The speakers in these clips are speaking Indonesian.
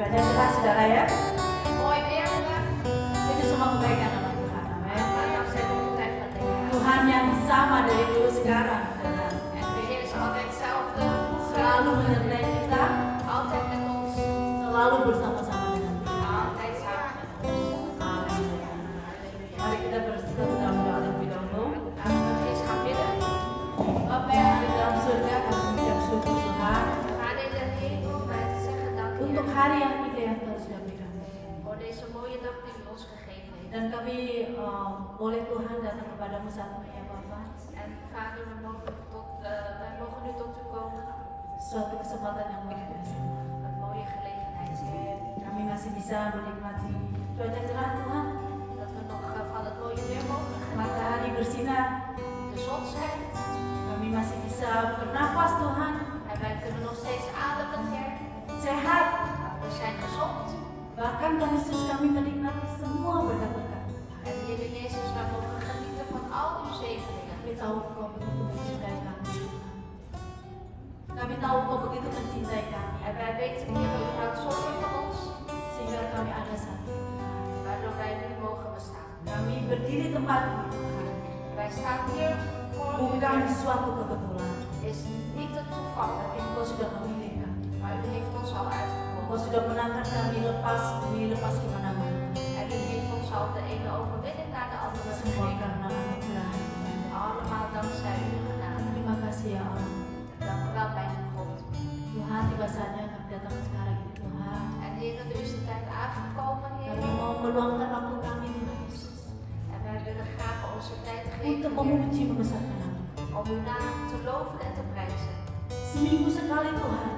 Wajah cerah saudara ya. Mooi weer vandaag. Itu semua kebaikan Allah Tuhan. Amin. Dankzij de goedheid van de Heer. Tuhan yang sama dari dulu sekarang. saudara. En de Heer is altijd hetzelfde. Selalu menyertai kita, Altijd met ons. selalu bersama-sama dengan kita. Altijd samen met ons. Amin. Mari kita bersatu dalam doa terlebih dahulu. Laten we eens gaan bidden. Bapa yang ada dalam surga, kami mengucap syukur Tuhan We gaan in de hemel bij te zeggen dank untuk Heer. hari yang indah yang Tuhan sudah berikan. Voor deze mooie dag die u ons gegeven heeft. Dan kami boleh Tuhan datang kepadamu saat ini ya Bapa. En Vader, wij mogen nu tot u komen. Suatu kesempatan yang luar biasa. Een mooie gelegenheid, Heer. Kami masih bisa menikmati cuaca cerah Tuhan. Dat we nog van het mooie weer mogen genieten. Matahari bersinar. De zon schijnt. Kami masih bisa bernafas Tuhan. En wij kunnen nog steeds ademen, Heer. Sehat. We zijn gezond. Bahkan Tuhan Yesus kami menikmati semua berkat-berkat. En Heer Jezus, wij mogen genieten van al uw zegeningen. Kami tahu Engkau begitu mencintai kami. Kami tahu Engkau begitu mencintai kami. En wij weten, Heer, u houdt zoveel van ons, Sehingga kami ada saat ini. waardoor wij nu mogen bestaan. Kami berdiri tempat ini Tuhan. Wij staan hier voor u. Bukan suatu kebetulan. Is niet een toeval, Tapi Engkau sudah memilih kami. maar u heeft ons al Engkau uitgekozen. sudah menangkan kami lepas kemana-mana. En u heeft ons al de ene overwinning naar de andere Semua gegeven. karena anugerah. Allemaal dankzij uw genade. Terima kasih ya Allah. Dank u wel, mijn God. Tuhan, tiba saatnya kami datang sekarang ini Tuhan. En Heer, nu is de tijd aangekomen, Heer. Kami mau meluangkan waktu kami Tuhan Yesus. En wij willen graag onze tijd Untuk geven, Heer, memuji membesarkan nama. om uw naam te loven en te prijzen. Seminggu sekali Tuhan.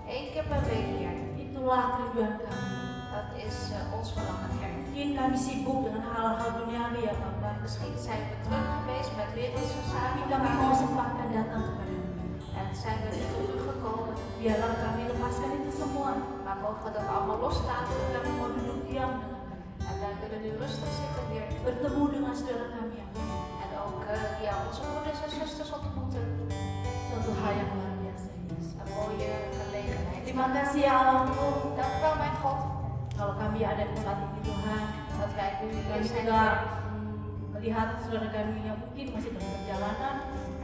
1 keer per week, Heer. Itulah kerinduan kami. Dat is ons verlangen, Heer. Mungkin kami sibuk dengan hal-hal duniawi ya Bapak. Misschien zijn we druk geweest met wereldse Tapi zaken, kami mau sempatkan datang kepadamu. en zijn we nu tot u gekomen. Biarlah kami lepaskan itu semua. Maar mogen we dat allemaal loslaten. Kami mau duduk diam dengan kami. En wij willen nu rustig zitten, Heer. Bertemu dengan saudara kami yang lain. En ook onze broeders en zusters ontmoeten. Suatu hal yang luar biasa Yesus. Een mooie gelegenheid. Terima kasih ya Allah. Dank u wel, mijn God, Kalau kami ada di tempat ini Tuhan, dat wij nu kami hier zijn. juga melihat saudara kami yang mungkin masih dalam perjalanan.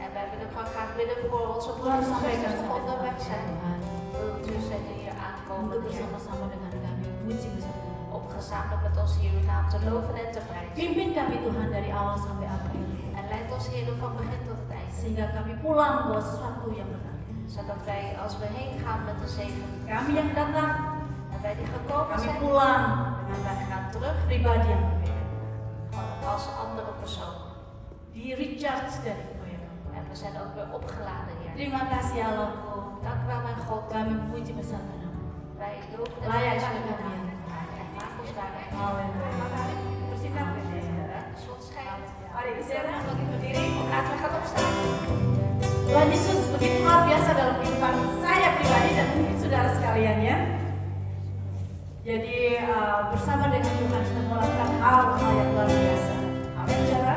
En wij willen gewoon graag bidden voor onze Tuhan broeders en sampaikan zusters die sampai onderweg tempat zijn. Tuhan. Wilt u ze hier aankomen, Untuk Heer. bersama-sama dengan kami memuji bersama. Om gezamenlijk met ons hier uw naam te loven en te prijzen. Pimpin kami Tuhan dari awal sampai akhir. En leid ons, Heer, van begin tot het eind. Sehingga kami pulang bawa sesuatu yang berarti. Zodat wij, als we heen gaan met de zegen, Kami yang datang, en wij die gekomen kami zijn, pulang en wij gaan terug pribadi yang berbeda. als andere persoon. Di recharge dari Engkau ya Bapa. En we zijn ook weer opgeladen, Heer. Terima kasih ya Allah. Dank u wel, mijn God. Kami memuji bersama nama. Wij loven en Layak prijzen kami uw kami. naam. En maak ons daarbij. Haleluya. Bersinar kan ya saudara? De zon schijnt. Mari saudara bagi berdiri. Laten we gaan opstaan. Tuhan Yesus begitu luar biasa dalam kehidupan saya pribadi dan mungkin saudara sekalian ya. Jadi bersama dengan Tuhan kita melakukan hal-hal yang luar biasa. Amin saudara.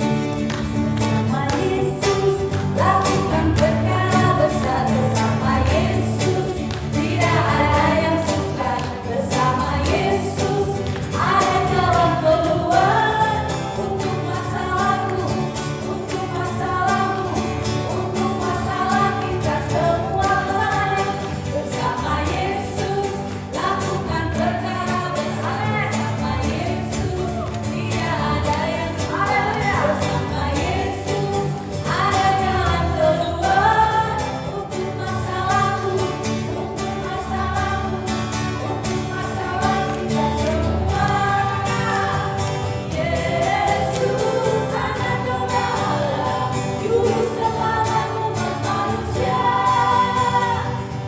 Bersama Yesus lakukan perkara besar, bersama Yesus tidak ada yang sukar, bersama Yesus ada jalan keluar untuk masalahku, untuk masalahmu, untuk masalah kita semua. Bersama Yesus lakukan perkara besar, bersama Yesus tidak ada yang sukar, bersama Yesus ada jalan keluar untuk masalahku, untuk masalahmu, untuk masalah kita semua. Yesus anak domba Allah, juru selamat umat manusia.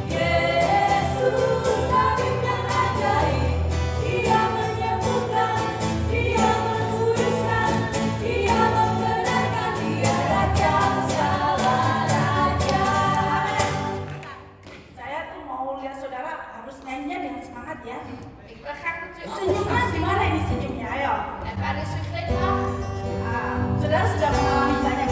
Yesus tabib yang ajaib, Dia menyembuhkan, Dia menguduskan, Dia membenarkan, Dia Raja segala raja. Saya tuh mau lihat saudara harus nyanyinya dengan semangat ya. Ik ben graag met u Senyumnya opgestaan. gimana ini senyumnya? Ayo. En waar is uw glimlach? Saudara sudah mengalami banyak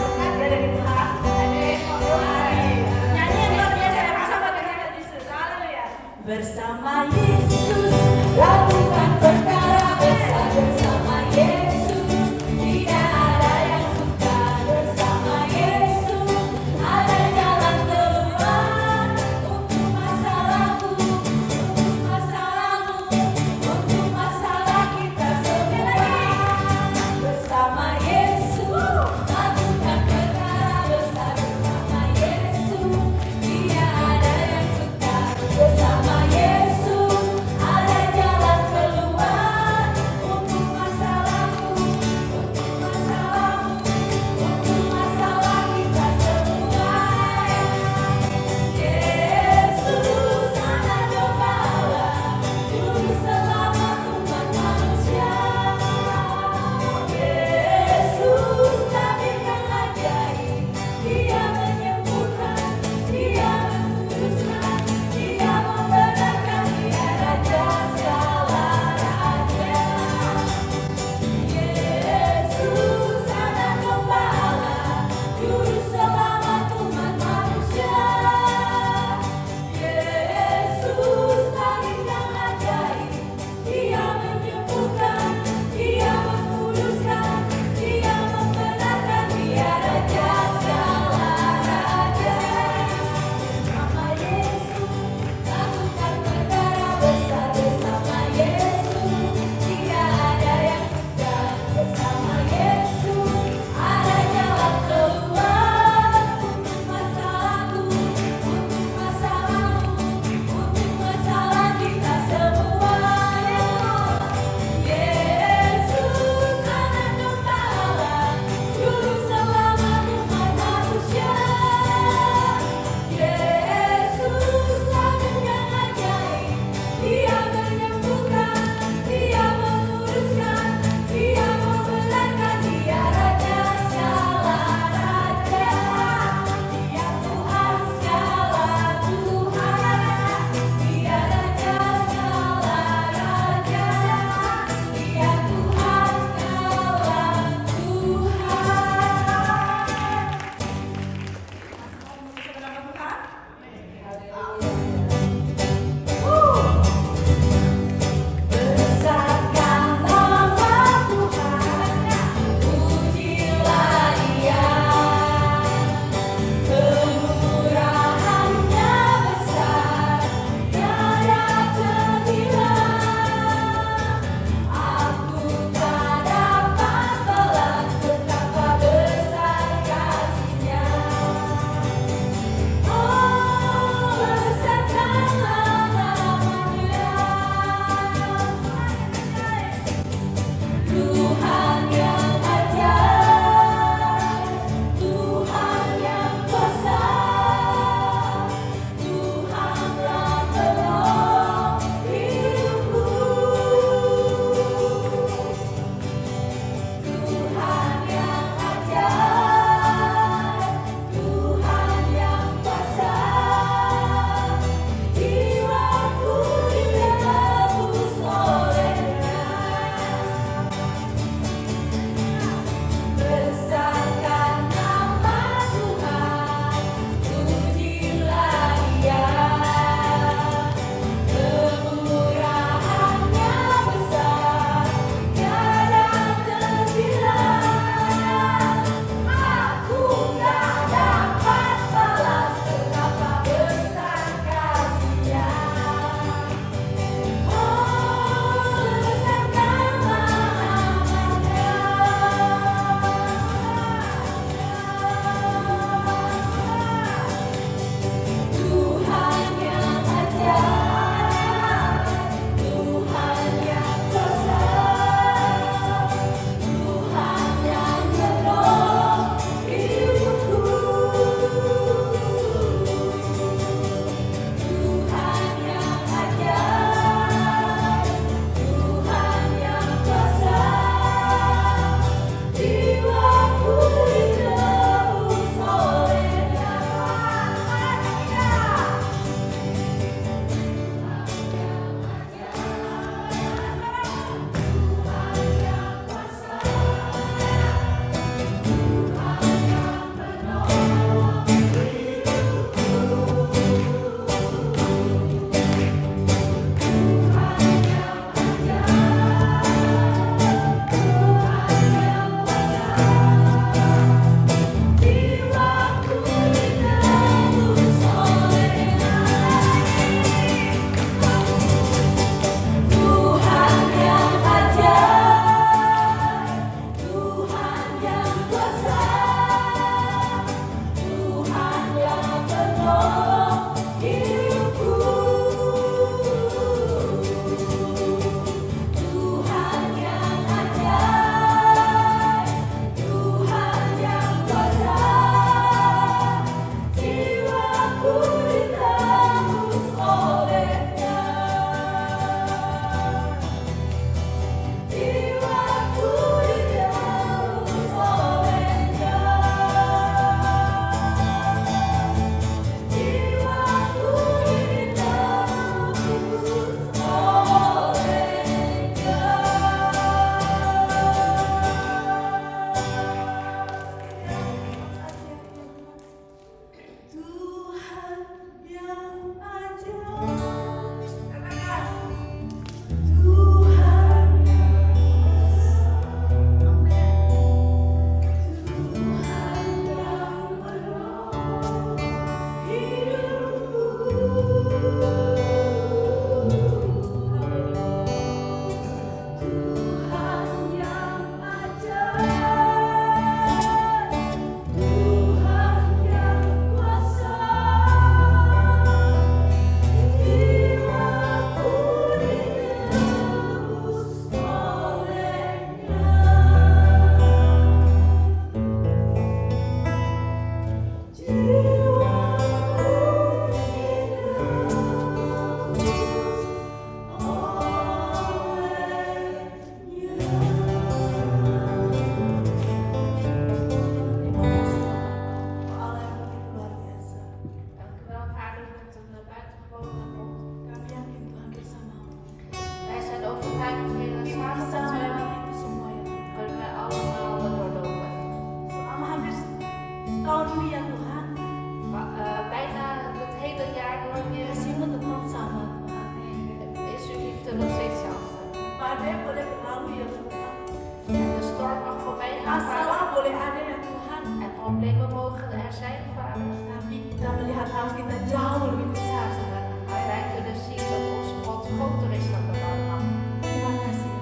kita melihat hal kita jauh lebih besar, saudara. Maar wij kunnen zien dat onze God groter is dan de allemaal. Terima kasih.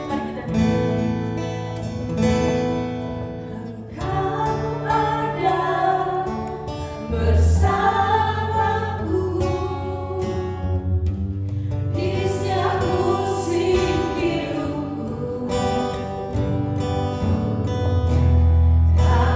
Mari kita nyanyi. Engkau ada bersamaku di setiap musim hidupku. Tak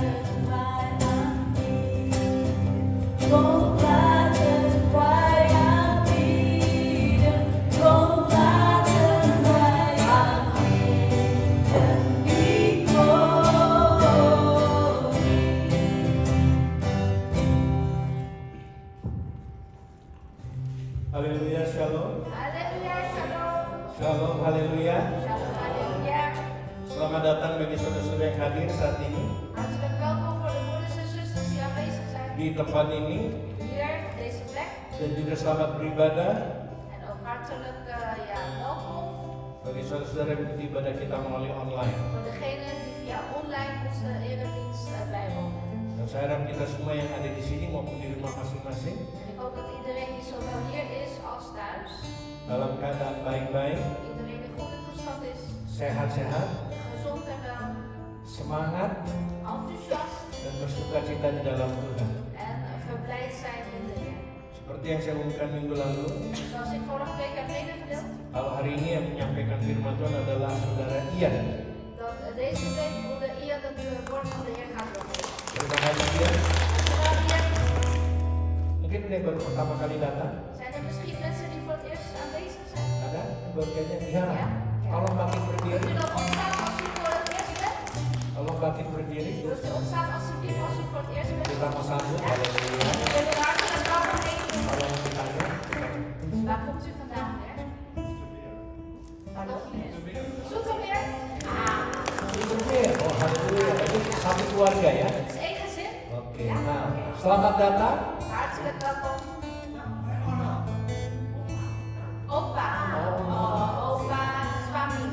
Haleluya, shalom. Haleluya, shalom. Shalom, haleluya. Shalom, haleluya. Selamat datang bagi saudara-saudara yang hadir saat ini Hartelijk welkom voor de broeders en zusters die aanwezig zijn di tempat ini, hier op deze plek. dan juga selamat beribadah En ook hartelijk welkom bagi saudara-saudara yang mengikuti ibadah kita melalui online. voor degenen die via online onze eredienst bijwonen. Dan saya harap kita semua yang ada di sini maupun di rumah masing-masing En ik hoop dat iedereen die zowel hier is als thuis, dalam keadaan baik-baik, iedereen in goede toestand is, sehat-sehat, gezond en wel, semangat, enthousiast dan bersuka cita di dalam Tuhan. en verblijd zijn in de Heer. Seperti yang saya umumkan minggu lalu, Zoals ik vorige week heb medegedeeld, kalau hari ini yang menyampaikan firman Tuhan adalah saudara Ian. dat deze week broeder Ian het woord van de Heer gaat doorgeven. Terima kasih Ian. Dankjewel Ian. Mungkin ini baru pertama kali datang. Zijn er misschien mensen die voor het eerst aanwezig zijn? Ada? Baru kayaknya. Ya. Ya. Tolong bangkit Kunt u berdiri. dan opstaan als u voor het eerst bent? Tolong bangkit berdiri. Wilt u opstaan alsjeblieft als u voor het eerst bent? Kita mau sambut. Haleluya. We willen hartelijk welkom heten. Tolong ditanya. Waar komt u vandaan, Heer? Hallo? Zoetermeer? Ah, Zoetermeer. Oh, haleluya. Itu satu keluarga ya. het is één gezin. Oke. Nah, selamat datang. Hartelijk welkom. Opa. Oh, opa suami.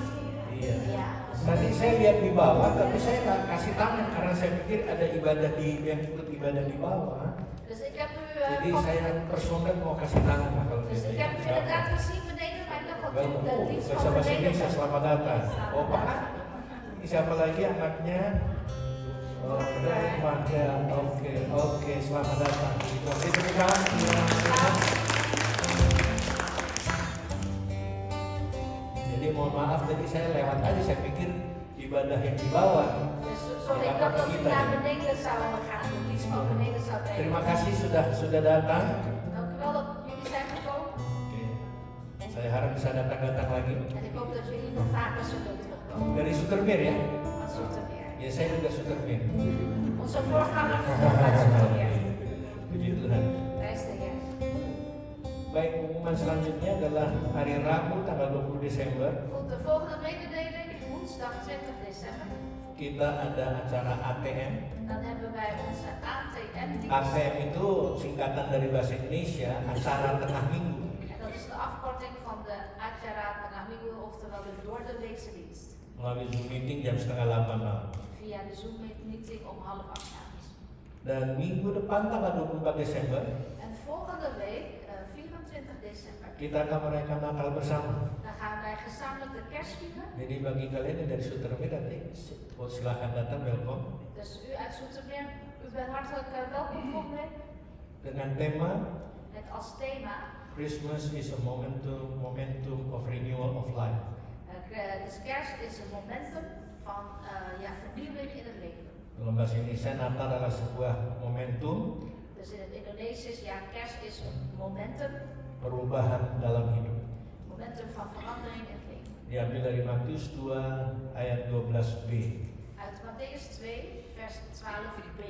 Iya. Ya. Tadi saya lihat di bawah, tapi saya nggak kasih tangan karena saya pikir ada ibadah yang ikut ibadah di bawah. Dus ik heb u Jadi saya personal mau kasih tangan lah kalau dus gitu ik ya. heb u inderdaad gezien beneden, maar ik dacht dat Welkom. u de dienst Bahasa van bahasa beneden Indonesia, selamat datang. Oh Pak, ini siapa lagi anaknya? Oh, Rahmat ya. Oke, selamat datang. Terima kasih. Jadi mohon maaf tadi saya lewat aja, saya pikir ibadah yang di bawah. Dus sorry, ik dacht dat u naar beneden zou gaan, de dienst van beneden zou brengen. Terima kasih sudah datang. Dank u wel dat jullie zijn gekomen. Oke. Saya harap bisa datang lagi. En ik hoop dat jullie nog vaker zullen terugkomen. Dari Zoetermeer ya? Van Zoetermeer. Ya saya juga Zoetermeer. Onze voorganger komt uit Zoetermeer. Puji Tuhan. Prijs de Heer. Baik, pengumuman selanjutnya adalah hari Rabu tanggal 20 Desember. Goed, de volgende mededeling, woensdag 20 december. Kita ada acara ATM. Dan hebben wij onze ATM-dienst. ATM itu singkatan dari bahasa Indonesia, acara tengah minggu. En dat is de afkorting van de acara tengah minggu, oftewel de door de weekse dienst. Melalui Zoom meeting jam 7:30 malam. Via de Zoom meeting om 7:30 avonds. Dan minggu depan tanggal 24 Desember En volgende week, 24 december, kita akan merayakan Natal bersama. dan gaan wij gezamenlijk de kerst vieren. Jadi bagi kalian yang dari Zoetermeer nanti silahkan datang, welcome. Dus u uit Zoetermeer, u bent hartelijk welkom volgende week. Dengan tema Met als thema, Christmas is a momentum of renewal of life. dus kerst is een momentum van vernieuwing in het leven. Dalam bahasa Indonesia Natal adalah sebuah momentum Dus in het Indonesisch, kerst is een momentum, perubahan dalam hidup. momentum van verandering in het leven. Diambil dari Matius 2 ayat 12b. Uit Matthäus 2, vers 12b.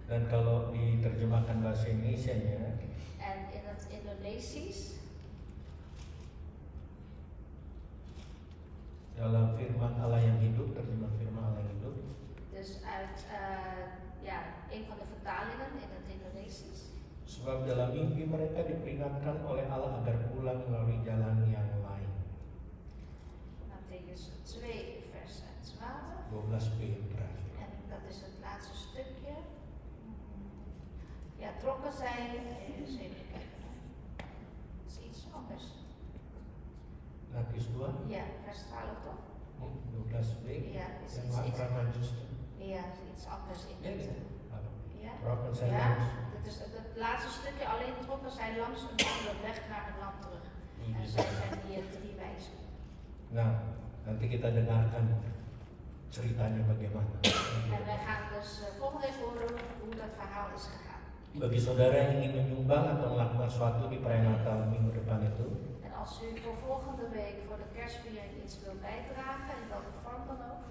Dan kalau diterjemahkan bahasa Indonesianya, En in het Indonesisch, dalam firman Allah yang hidup, terjemah firman Allah yang hidup, dus uit een van de vertalingen in het Indonesisch. sebab dalam mimpi mereka diperingatkan oleh Allah agar pulang melalui jalan yang lain. Matthäus 2, vers 12. 12b yang terakhir. En dat is het laatste stukje. Ja, trokken zij, eens even kijken. Dat is iets anders. Matius 2, Ja, vers 12 toch? 12b, Ja, is yang iets Rahman Just. Ja, is iets anders in het. Ja. Rokken zijn Ja, langs. dat is het laatste stukje, alleen trokken zij langs een andere weg naar het land terug. En Iya. zij zijn hier 3 wijzen. Nah, nanti kita dengarkan ceritanya bagaimana. En wij gaan dus volgende week horen hoe dat verhaal is gegaan. Bagi saudara yang ingin menyumbang atau melakukan sesuatu di perayaan Natal minggu depan itu, En als u voor volgende week voor de kerstviering iets wilt bijdragen, in welke vorm dan ook,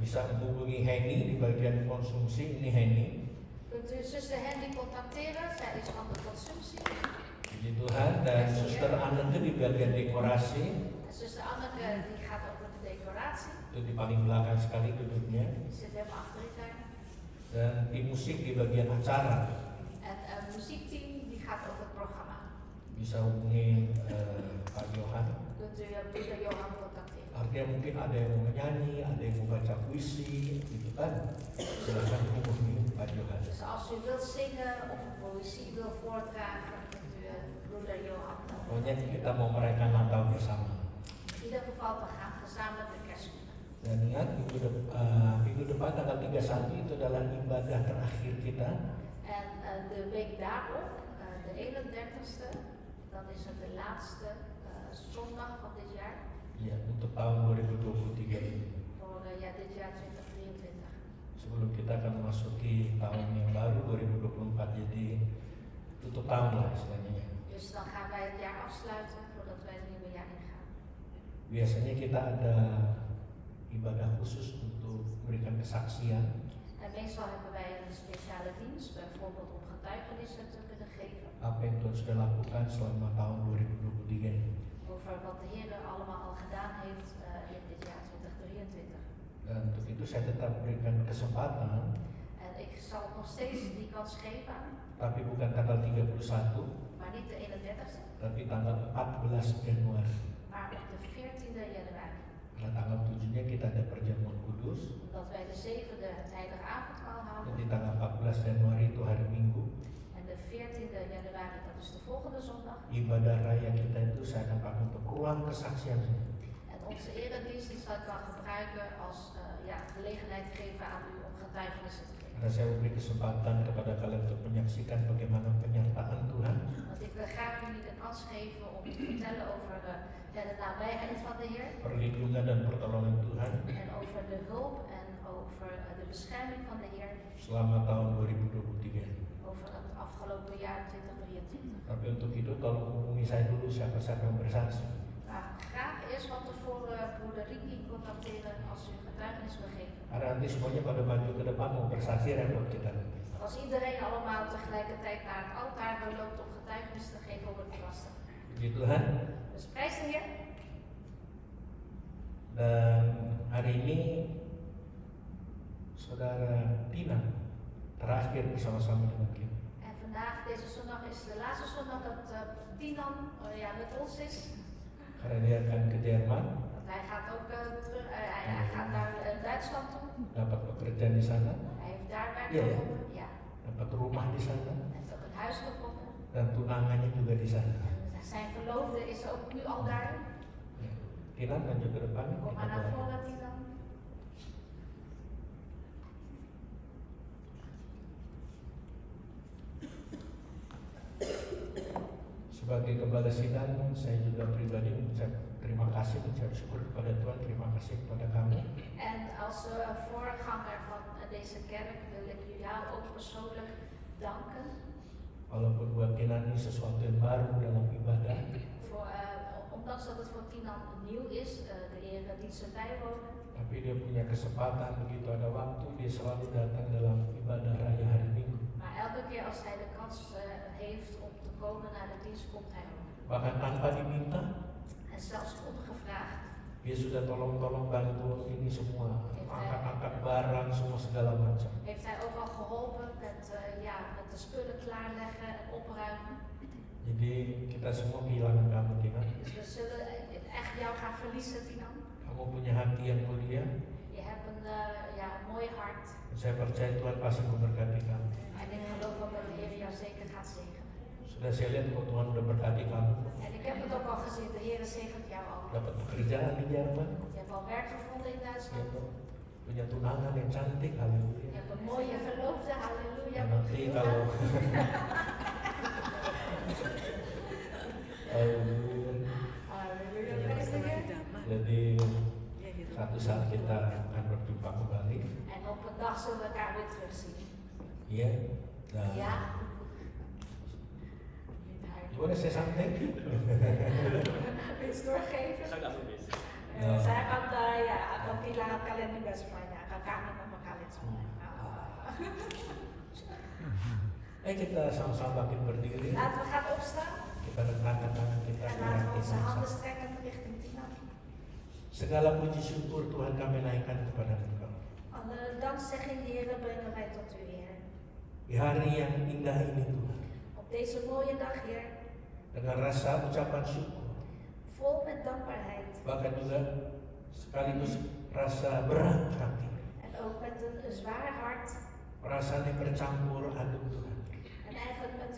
bisa menghubungi Henny di bagian konsumsi. Ini Henny. kunt u zuster Henny contacteren. Zij is van de consumptie. Puji Tuhan. Dan suster Anneke di bagian dekorasi. En zuster Anneke die gaat over de decoratie. Itu di paling belakang sekali duduknya. Die zit helemaal achterin daar. Dan tim musik di bagian acara. En een muziekteam die gaat over het programma. Bisa hubungi Pak Johan. Kunt u broeder Johan contacteren. Artinya mungkin ada yang mau menyanyi, ada yang mau baca puisi, gitu kan? Silakan hubungi Pak Johan. Dus als u wilt zingen of een poëzie wil voordragen, kunt u broeder Johan. Pokoknya kita mau merayakan Natal bersama. In ieder geval, we gaan gezamenlijk de kerst vieren. Dan ingat minggu depan tanggal 31 itu adalah ibadah terakhir kita. En de week daarop, de 31ste, dan is het de laatste zondag van dit jaar. Ya, untuk tahun 2023 ini. Voor dit jaar 2023. Sebelum kita akan memasuki tahun yang baru 2024, jadi tutup tahun lah istilahnya. Dus dan gaan wij het jaar afsluiten voordat wij het nieuwe jaar ingaan. Biasanya kita ada ibadah khusus untuk memberikan kesaksian. En meestal hebben wij een speciale dienst, bijvoorbeeld om getuigenissen te kunnen geven. Apa yang Tuhan sudah lakukan selama tahun 2023 ini. Over wat de Heer allemaal al gedaan heeft in dit jaar 2023. Dan untuk itu saya tetap berikan kesempatan, En ik zal nog steeds die kans geven, tapi bukan tanggal 31, maar niet de 31ste, tapi tanggal 14 Januari. maar op de 14e januari. Karena tanggal 7-nya kita ada perjamuan kudus, Omdat wij de 7e het heilige avondmaal dan houden. di tanggal 14 Januari itu hari Minggu. En de 14e januari, dat is de volgende zondag. Ibadah raya kita itu saya akan pakai untuk ruang kesaksian. En onze eredienst die zal ik dan gebruiken als gelegenheid geven aan u om getuigenissen te geven. Karena saya memberi kesempatan kepada kalian untuk menyaksikan bagaimana penyertaan Tuhan, Want ik wil graag jullie de kans geven om te vertellen over de nabijheid van de Heer. perlindungan dan pertolongan Tuhan En over de hulp en over de bescherming van de Heer. selama tahun 2023. Over het afgelopen jaar 2023. Tapi untuk itu tolong hubungi saya dulu siapa-siapa yang bersaksi. Maar graag eerst van tevoren broeder Ricky contacteren als u getuigenis wil geven. Karena nanti semuanya pada maju ke depan mau bersaksi repot kita. Als iedereen allemaal tegelijkertijd naar het altaar loopt om getuigenis te geven, wordt het lastig. Puji Tuhan. Dus prijs de Heer. Dan hari ini Saudara Tina terakhir bersama-sama dengan kita. En vandaag, deze zondag, is de laatste zondag dat Tinan met ons is. Karena dia akan ke Jerman, Want hij gaat ook terug, hij gaat naar Duitsland toe. dapat pekerjaan di sana, Hij heeft daar werk Ja, ja. gevonden. Ja. dapat rumah di sana, Hij heeft ook een huis gevonden. dan tunangannya juga di sana. En zijn verloofde is ook nu al daar. Ya. Tina maju ke depan. Kom Kita maar naar doakan. voren, Tinan. Sebagai gembala sidang, saya juga pribadi mengucap terima kasih, mengucap syukur kepada Tuhan, terima kasih kepada kami. En als voorganger van deze kerk wil ik jou ook persoonlijk danken. Walaupun buat Tina ini sesuatu yang baru dalam ibadah, Voor, ondanks dat het voor Tinan nieuw is, de erediensten bijwonen. tapi dia punya kesempatan begitu ada waktu, dia selalu datang dalam ibadah raya hari Minggu. Maar elke keer als hij de kans heeft om te komen naar de dienst, komt hij ook. Bahkan tanpa diminta, En zelfs ongevraagd dia sudah tolong-tolong bantu ini semua, angkat-angkat barang, semua segala macam. heeft hij ook al geholpen met de spullen klaarleggen en opruimen. Jadi kita semua kehilangan kamu, Tina. Dus we zullen echt jou gaan verliezen, Tinan. Kamu punya hati yang mulia. Je hebt een mooi hart. Saya percaya Tuhan pasti memberkati kamu. En ik geloof ook dat de Heer jou zeker gaat zegenen. Sudah saya lihat kok Tuhan udah berkati kamu. En ik heb het ook al gezien, de Heer zegent jou al. Dapat pekerjaan di Jerman. Je hebt al werk gevonden in Ya, Duitsland. punya tunangan yang cantik, haleluya. Je hebt een mooie verloofde, halleluja. Dan nanti kalau haleluya. Halleluja, prijs de Heer. Jadi satu saat kita akan berjumpa kembali. En op een dag zullen we elkaar weer terugzien. Iya. Dan Ja. you wanna say something? Iets doorgeven. Nah. Saya akan akan kehilangan kalian juga semuanya, akan kangen sama kalian semua. Kita sama-sama bangkit berdiri. Laten we gaan opstaan Kita rendahkan tangan kita en kepada laten we onze Tuhan. handen strekken richting Tinan. Segala puji syukur Tuhan kami naikkan kepada Engkau. Alle dankzegging, Heer, brengen wij tot u, Heer. Di hari yang indah ini Tuhan, Op deze mooie dag, Heer, dengan rasa ucapan syukur, vol met dankbaarheid. bahkan juga sekaligus rasa berat hati, En ook met een zwaar hart. perasaan yang bercampur aduk Tuhan. En eigenlijk met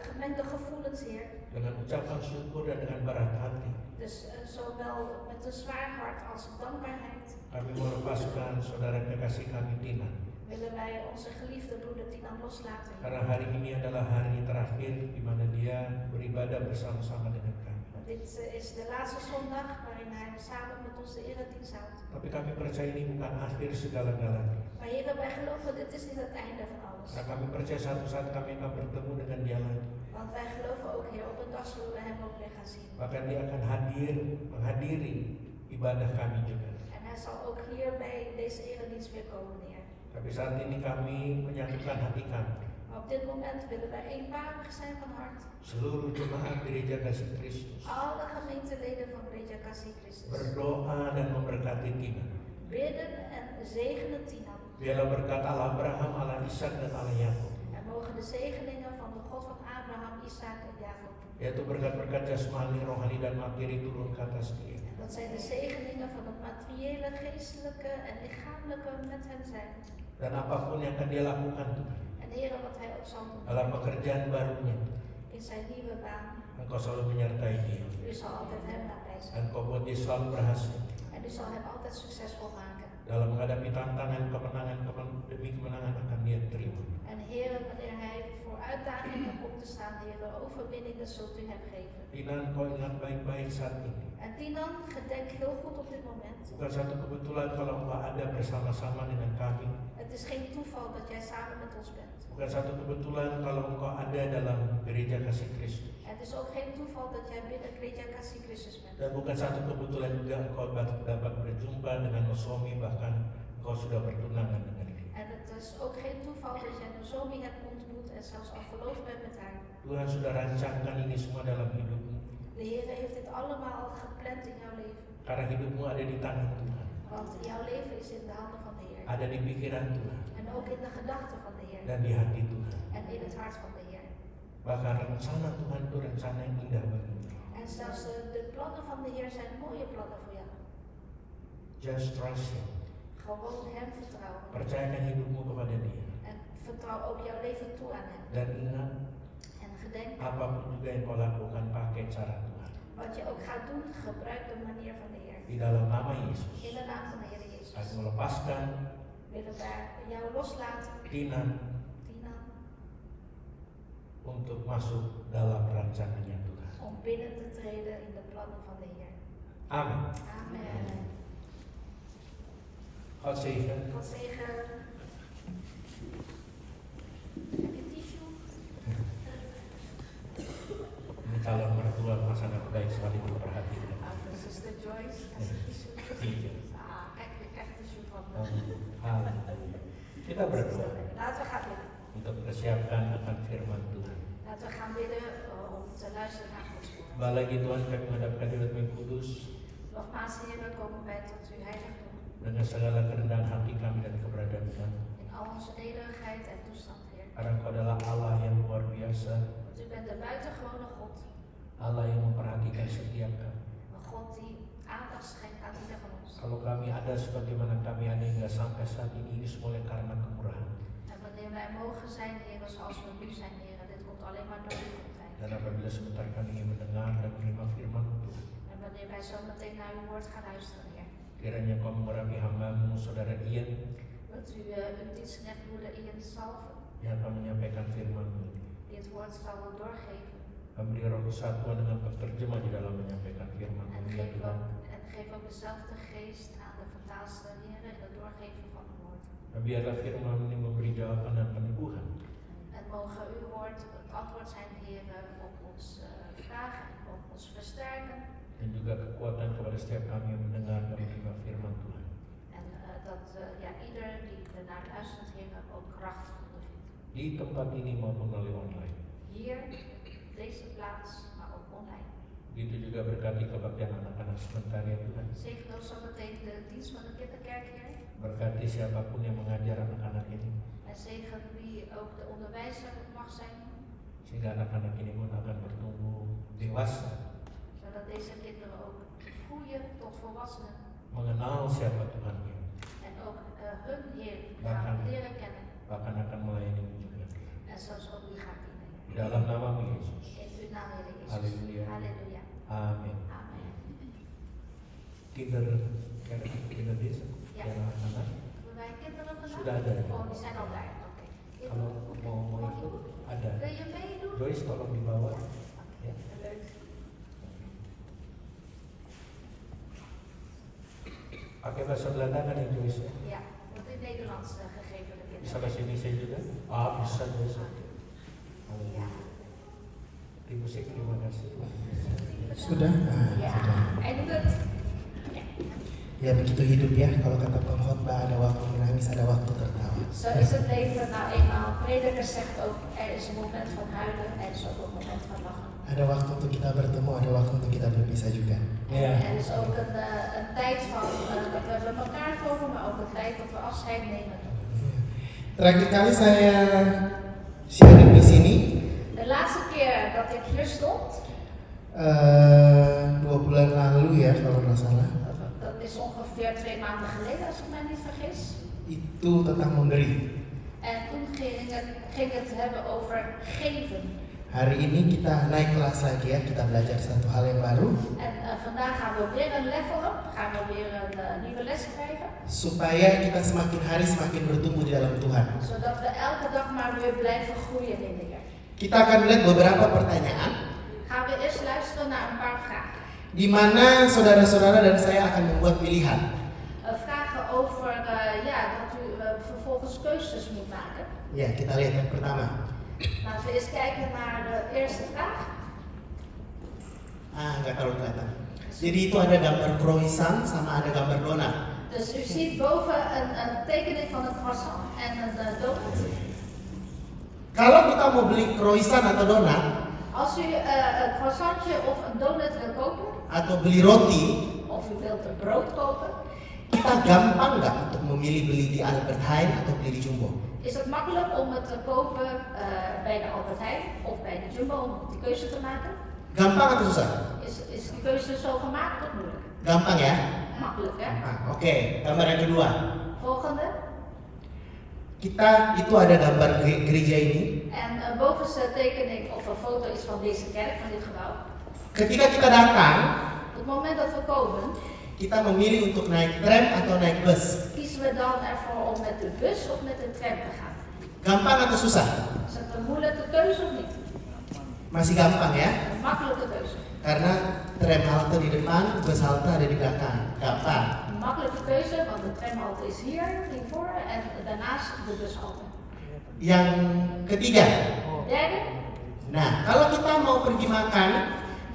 gemengde gevoelens, Heer. Dengan ucapan syukur dan dengan berat hati, Dus zowel met een zwaar hart als dankbaarheid. kami melepaskan saudara kekasih kami Tina. willen wij onze geliefde broeder Tinan loslaten. Karena hari ini adalah hari terakhir di mana dia beribadah bersama-sama dengan kami. Want dit is de laatste zondag waarin hij samen met ons de eredienst houdt. Tapi kami percaya ini bukan akhir segala-galanya. Maar heren, wij geloven dit is niet het einde van alles. Karena kami percaya suatu saat kami akan bertemu dengan dia lagi. Want wij geloven ook, Heer, op een dag zullen we hem ook weer gaan zien. Bahkan dia akan menghadiri ibadah kami juga. En hij zal ook hier bij deze eredienst weer komen, Heer. Tapi saat ini kami menyatukan hati kami. Maar op dit moment willen wij eenparig zijn van hart. Seluruh jemaat Gereja Kasih Kristus Alle gemeenteleden van Gereja Kasih Christus. berdoa dan memberkati Tina. Bidden en zegenen Tinan. Biarlah berkat Allah Abraham, Allah Ishak dan Allah Yakub, En mogen de zegeningen van de God van Abraham, Isaac en Jacob. yaitu berkat-berkat jasmani, rohani dan materi turun ke atas dia. En dat zijn de zegeningen van het materiële, geestelijke en lichamelijke met hem zijn. Dan apapun yang akan dia lakukan Tuhan, En Heer, wat hij ook zal doen dalam pekerjaan barunya, in zijn nieuwe baan. Engkau selalu menyertai dia. U zal altijd hem nabij zijn. Dan Engkau buat dia selalu berhasil En u zal hem altijd succesvol maken. dalam menghadapi tantangan, kemenangan demi kemenangan akan dia terima. En Heer, wanneer hij voor uitdagingen komt te staan, Heer, overwinningen zult u hem geven. Tina, Engkau ingat baik-baik saat ini. En Tinan, gedenk heel goed op dit moment. Bukan satu kebetulan kalau Engkau ada bersama-sama dengan kami. Het is geen toeval dat jij samen met ons bent. Bukan satu kebetulan kalau Engkau ada dalam Gereja Kasih Kristus. Het is ook geen toeval dat jij binnen Gereja Kasih Christus bent. Dan bukan satu kebetulan juga Engkau dapat berjumpa dengan Nosomi, bahkan Engkau sudah bertunangan dengan dia. En het is ook geen toeval dat jij Nozomi hebt ontmoet en zelfs al verloofd bent met haar. Tuhan sudah rancangkan ini semua dalam hidupmu. De Heer heeft dit allemaal gepland in jouw leven. Karena hidupmu ada di tangan Tuhan, Want jouw leven is in de handen van de Heer. ada di pikiran Tuhan, En ook in de gedachten van de Heer. dan di hati Tuhan. En in het hart van de Heer. Bahkan rencana Tuhan itu rencana yang indah bagimu. En zelfs de plannen van de Heer zijn mooie plannen voor jou. Just trust Him. Gewoon hem vertrouwen. Percayakan hidupmu kepada Dia. En vertrouw ook jouw leven toe aan hem. Dan ingat, En gedenk, apapun juga yang kau lakukan, pakai cara Tuhan. wat je ook gaat doen, gebruik de manier van de Heer. Di dalam nama Yesus, In de naam van de Heer Jezus. kami melepaskan Willen wij jou loslaten, Tina Tina, untuk masuk dalam rancangannya Tuhan. om binnen te treden in de plannen van de Heer. Amin. Amen. God zegen. God zegen. Heb je tissue? Ini calon mertua sangat baik sekali diperhatikan. Sister Joyce, kasih tissue. Iya. Kijk, ik krijg tissue van Haleluya. Kita berdoa Laten we gaan bidden. untuk persiapkan akan firman Tuhan. Laten we gaan bidden om te luisteren naar Gods woord. Kembali lagi Tuhan, kami menghadapkan hadirat yang kudus Nogmaals, Heer, we komen wij tot uw heiligdom. dengan segala kerendahan hati kami dan keberadaan kami. In al onze nederigheid en toestand, Heer. Karena Engkau adalah Allah yang luar biasa, Want u bent de buitengewone God. Allah yang memperhatikan setiap kami. Een God die aandacht schenkt aan ieder van ons. Kalau kami ada sebagaimana kami ada hingga sampai saat ini semuanya karena kemurahan. En wanneer wij mogen zijn, Heer, zoals we nu zijn, Heer, dit komt alleen maar door uw goedheid. Dan apabila sebentar kami ingin mendengar dan menerima firman Tuhan, En wanneer wij zo meteen naar uw woord gaan luisteren, Heer. kiranya Engkau mengurapi hamba-Mu, saudara Ian, Dat u uw dienstknecht broeder Ian salven, yang akan menyampaikan firman-Mu. die het woord zal doorgeven. Memberi roh kesatuan dengan penerjemah di dalam menyampaikan firman-Mu, En ya Tuhan. geef ook dezelfde geest aan de vertaalster, Heer, in het doorgeven van het woord. Dan biarlah firman ini memberi jawaban dan peneguhan, En mogen uw woord het antwoord zijn, Heer, op ons vragen, op ons versterken. dan juga kekuatan kepada setiap kami yang mendengar dan menerima firman Tuhan. En dat ieder die ernaar luistert, Heer, ook kracht ondervindt. Di tempat ini maupun melalui online. Hier, deze plaats, maar ook online. Begitu juga berkati kebaktian anak-anak sebentar ya Tuhan. Zegen ook zo meteen de dienst van de kinderkerk, Heer. Berkati siapapun yang mengajar anak-anak ini, En zegen wie ook de onderwijzer mag zijn, sehingga anak-anak ini pun akan bertumbuh dewasa, zodat deze kinderen ook groeien tot volwassenen. mengenal siapa Tuhannya, En ook hun Heer gaan leren kennen. bahkan akan melayani juga. En zelfs ook u gaat dienen. Di dalam nama Yesus. In uw naam, Heer Jezus. Halleluja. Halleluja. Amin. Amen. Kinder desa, Ja. anak-anak. We wij kinderen vandaag? Sudah ada ya? Oh, die zijn al bij. Oké. Kalau mau ikut ada. Wil je meedoen? Joyce tolong dibawa. Ya. Pakai bahasa Belanda kan ya Joyce? Ja, wordt in Nederlands gegeven de Bisa kinderen. bahasa Indonesia juga? Ah bisa Joyce. Oh. Ja. Di musik terima kasih. Sudah? Ja. Sudah. Hij doet het. Ya begitu hidup ya, kalau kata pengkhotbah ada waktu menangis, ada waktu tertawa. Zo is het leven nou eenmaal. Prediker zegt ook, er is een moment van huilen en er is ook een moment van lachen. Ada waktu untuk kita bertemu, ada waktu untuk kita berpisah juga. Ja. En er is ook een tijd van dat we bij elkaar komen, maar ook een tijd dat we afscheid nemen. Terakhir kali saya sharing di sini De laatste keer dat ik hier stond, 2 bulan lalu ya kalau nggak salah, dat is ongeveer 2 maanden geleden als ik mij niet vergis. itu tentang memberi. En toen ging het hebben over geven. Hari ini kita naik kelas lagi ya, kita belajar satu hal yang baru En vandaag gaan we weer een level op, gaan we weer een nieuwe les krijgen. supaya kita semakin hari semakin bertumbuh di dalam Tuhan. Zodat we elke dag maar weer blijven groeien in de Heer. Kita akan melihat beberapa pertanyaan Gaan we eerst luisteren naar een paar vragen. di mana saudara-saudara dan saya akan membuat pilihan. Vragen over dat u vervolgens keuzes moet maken. Ya, kita lihat yang pertama. Laten we eens kijken naar de eerste vraag. Nggak terlalu kelihatan. Jadi itu ada gambar croissant sama ada gambar donat. Dus u ziet boven een tekening van een croissant en een donut. Kalau kita mau beli croissant atau donat, Als u een croissantje of een donut wil kopen, atau beli roti, of u wilt een brood kopen, kita gampang nggak untuk memilih beli di Albert Heijn atau beli di Jumbo? is het makkelijk om het te kopen bij de Albert Heijn of bij de Jumbo om die keuze te maken? Gampang atau susah? Is die keuze zo gemaakt of moeilijk? Gampang ya? Makkelijk hè? Oke, gambar yang kedua. Volgende. Kita itu ada gambar gereja ini. En bovenste tekening of een foto is van deze kerk, van dit gebouw. Ketika kita datang, Op het moment dat we komen, kita memilih untuk naik tram atau naik bus. kiezen we dan ervoor om met de bus of met de tram te gaan. Gampang atau susah? Is het een moeilijke keuze of niet? Masih gampang ya? Een makkelijke keuze. Karena tram halte di depan, bus halte ada di belakang. Gampang. Een makkelijke keuze, want de tramhalte is hiervoor en daarnaast de bushalte. Yang ketiga, Derde, nah kalau kita mau pergi makan,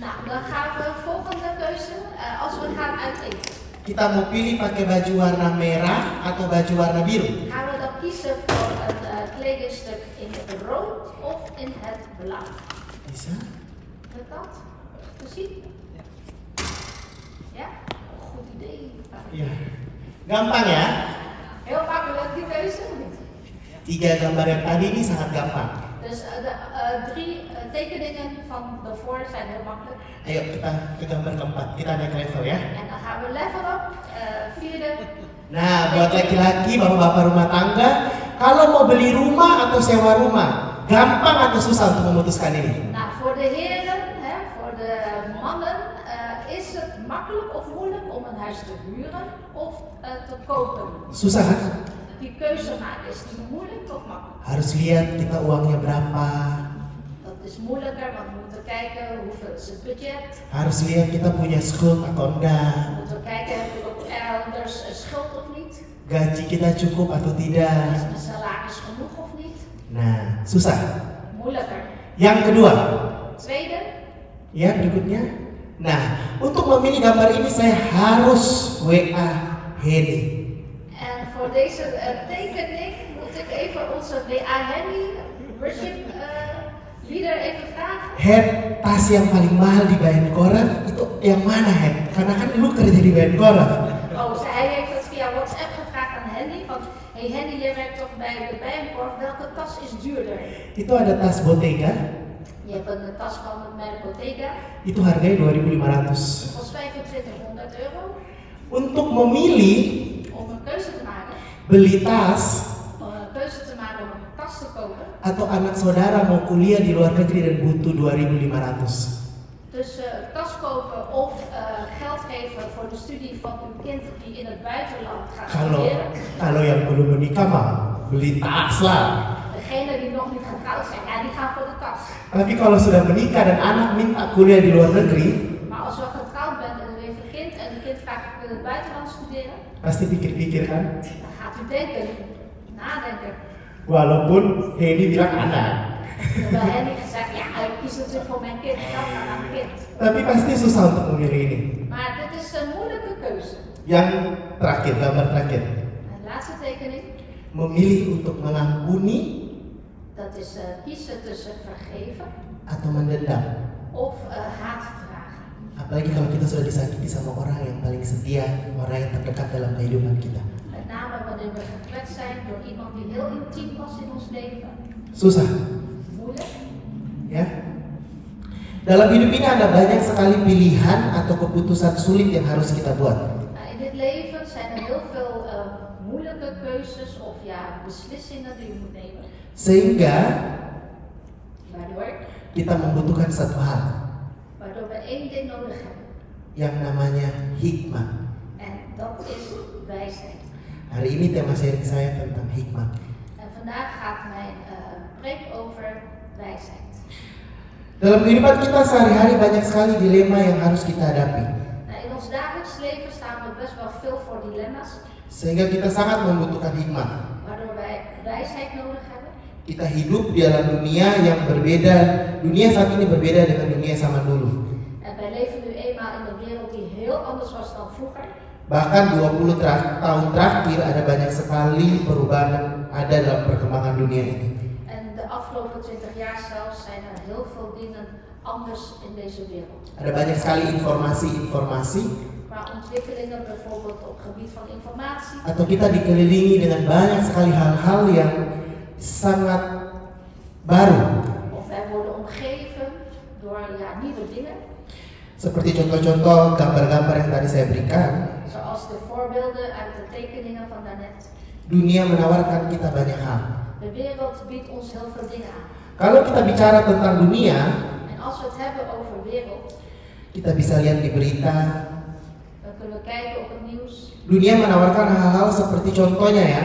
nou dan gaan we volgende keuze, als we gaan uit eten. kita mau pilih pakai baju warna merah atau baju warna biru. Gaan we dan kiezen voor een kledingstuk in het rood of in het blauw? Bisa? Lukt dat? Te zien? Ja? Goed idee. Iya. Gampang ya? Heel makkelijk die keuze of niet? 3 gambar yang tadi ini sangat gampang. Dus de 3 tekeningen van daarvoor zijn heel makkelijk. Ayo kita ke gambar keempat, kita naik level ya. En dan gaan we level op, vierde. Nah, buat laki-laki, bapak-bapak rumah tangga, kalau mau beli rumah atau sewa rumah, gampang atau susah untuk memutuskan ini? Nou, voor de heren, voor de mannen, is het makkelijk of moeilijk om een huis te huren of te kopen? Susah kan? Die keuze maken, is die moeilijk of makkelijk? Harus lihat kita uangnya berapa. Dat is moeilijker, want we moeten kijken hoeveel is het budget. Harus lihat kita punya schuld atau We enggak. moeten kijken, heb je ook elders een schuld of niet? Gaji kita cukup atau Is tidak. mijn salaris genoeg of niet? Nah, susah. Moeilijker. Yang kedua, Tweede, ya berikutnya. Nah, untuk memilih gambar ini saya harus WA Hedi. en voor deze tekening moet ik even onze WA Henny, worship leader, even vragen. Head, tas yang paling mahal di Bayankoraf itu yang mana Head? Karena kan lu kerja di Bayankoraf. Oh, hij heeft het via WhatsApp gevraagd aan Henny. Van, hey Henny, jij werkt toch bij de Bijenkorf, welke tas is duurder? Itu ada tas Bottega, Je hebt een tas van het merk Bottega, itu harganya 2.500. kost €2500. Untuk memilih Om een keuze te maken, beli tas om een keuze te maken om een tas te kopen. atau anak saudara mau kuliah di luar negeri dan butuh 2.500. tussen tas kopen of geld geven voor de studie van uw kind die in het buitenland gaat studeren. Kalau yang belum menikah mah beli tas lah. Degene die nog niet getrouwd zijn, ja, die gaan voor de tas. Tapi kalau sudah menikah dan anak minta kuliah di luar negeri, Maar als je getrouwd bent en u heeft een kind en die kind vraagt ik wil in het buitenland studeren, pasti pikir-pikir kan. dan gaat u denken, nadenken. Walaupun Henny bilang anak, Terwijl Henny gezegd, ja, ik kies natuurlijk voor mijn kind, geld gaat aan mijn kind. tapi pasti susah untuk memilih ini. Maar dit is een moeilijke keuze. Yang terakhir, gambar terakhir, En de laatste tekening, memilih untuk mengampuni dat is kiezen tussen vergeven atau mendendam. of haat dragen. Apalagi kalau kita sudah disakiti sama orang yang paling setia, orang yang terdekat dalam kehidupan kita. Met name wanneer we gekwetst zijn door iemand die heel intiem was in ons leven. Susah, Moeilijk. ya. Dalam hidup ini ada banyak sekali pilihan atau keputusan sulit yang harus kita buat. In dit leven zijn er heel veel moeilijke keuzes of ja, beslissingen die je moet nemen. Sehingga Waardoor kita membutuhkan satu hal we één ding nodig hebben. yang namanya hikmah. En dat is wijsheid. Hari ini tema sharing saya tentang hikmah. En vandaag gaat mijn preek over wijsheid. Dalam kehidupan kita sehari-hari banyak sekali dilema yang harus kita hadapi. Nou, in ons dagelijks leven staan we best wel veel voor dilemma's, Sehingga kita sangat membutuhkan hikmah. waardoor wij wijsheid nodig hebben. Kita hidup di dalam dunia yang berbeda. Dunia saat ini berbeda dengan dunia zaman dulu. En wij leven nu eenmaal in een wereld die heel anders was dan vroeger. Bahkan 20 tahun terakhir ada banyak sekali perubahan ada dalam perkembangan dunia ini. En de afgelopen 20 jaar zelfs zijn er heel veel dingen anders in deze wereld. Ada banyak sekali informasi-informasi, Qua ontwikkelingen bijvoorbeeld op het gebied van informatie. atau kita dikelilingi dengan banyak sekali hal-hal yang sangat baru. Of wij worden omgeven door nieuwe dingen. Seperti contoh-contoh gambar-gambar yang tadi saya berikan, Zoals de voorbeelden uit de tekeningen van daarnet. dunia menawarkan kita banyak hal. De wereld biedt ons heel veel dingen aan. Kalau kita bicara tentang dunia, En als we het hebben over wereld, kita bisa lihat di berita, dan kunnen we kijken op het nieuws. dunia menawarkan hal-hal seperti contohnya ya.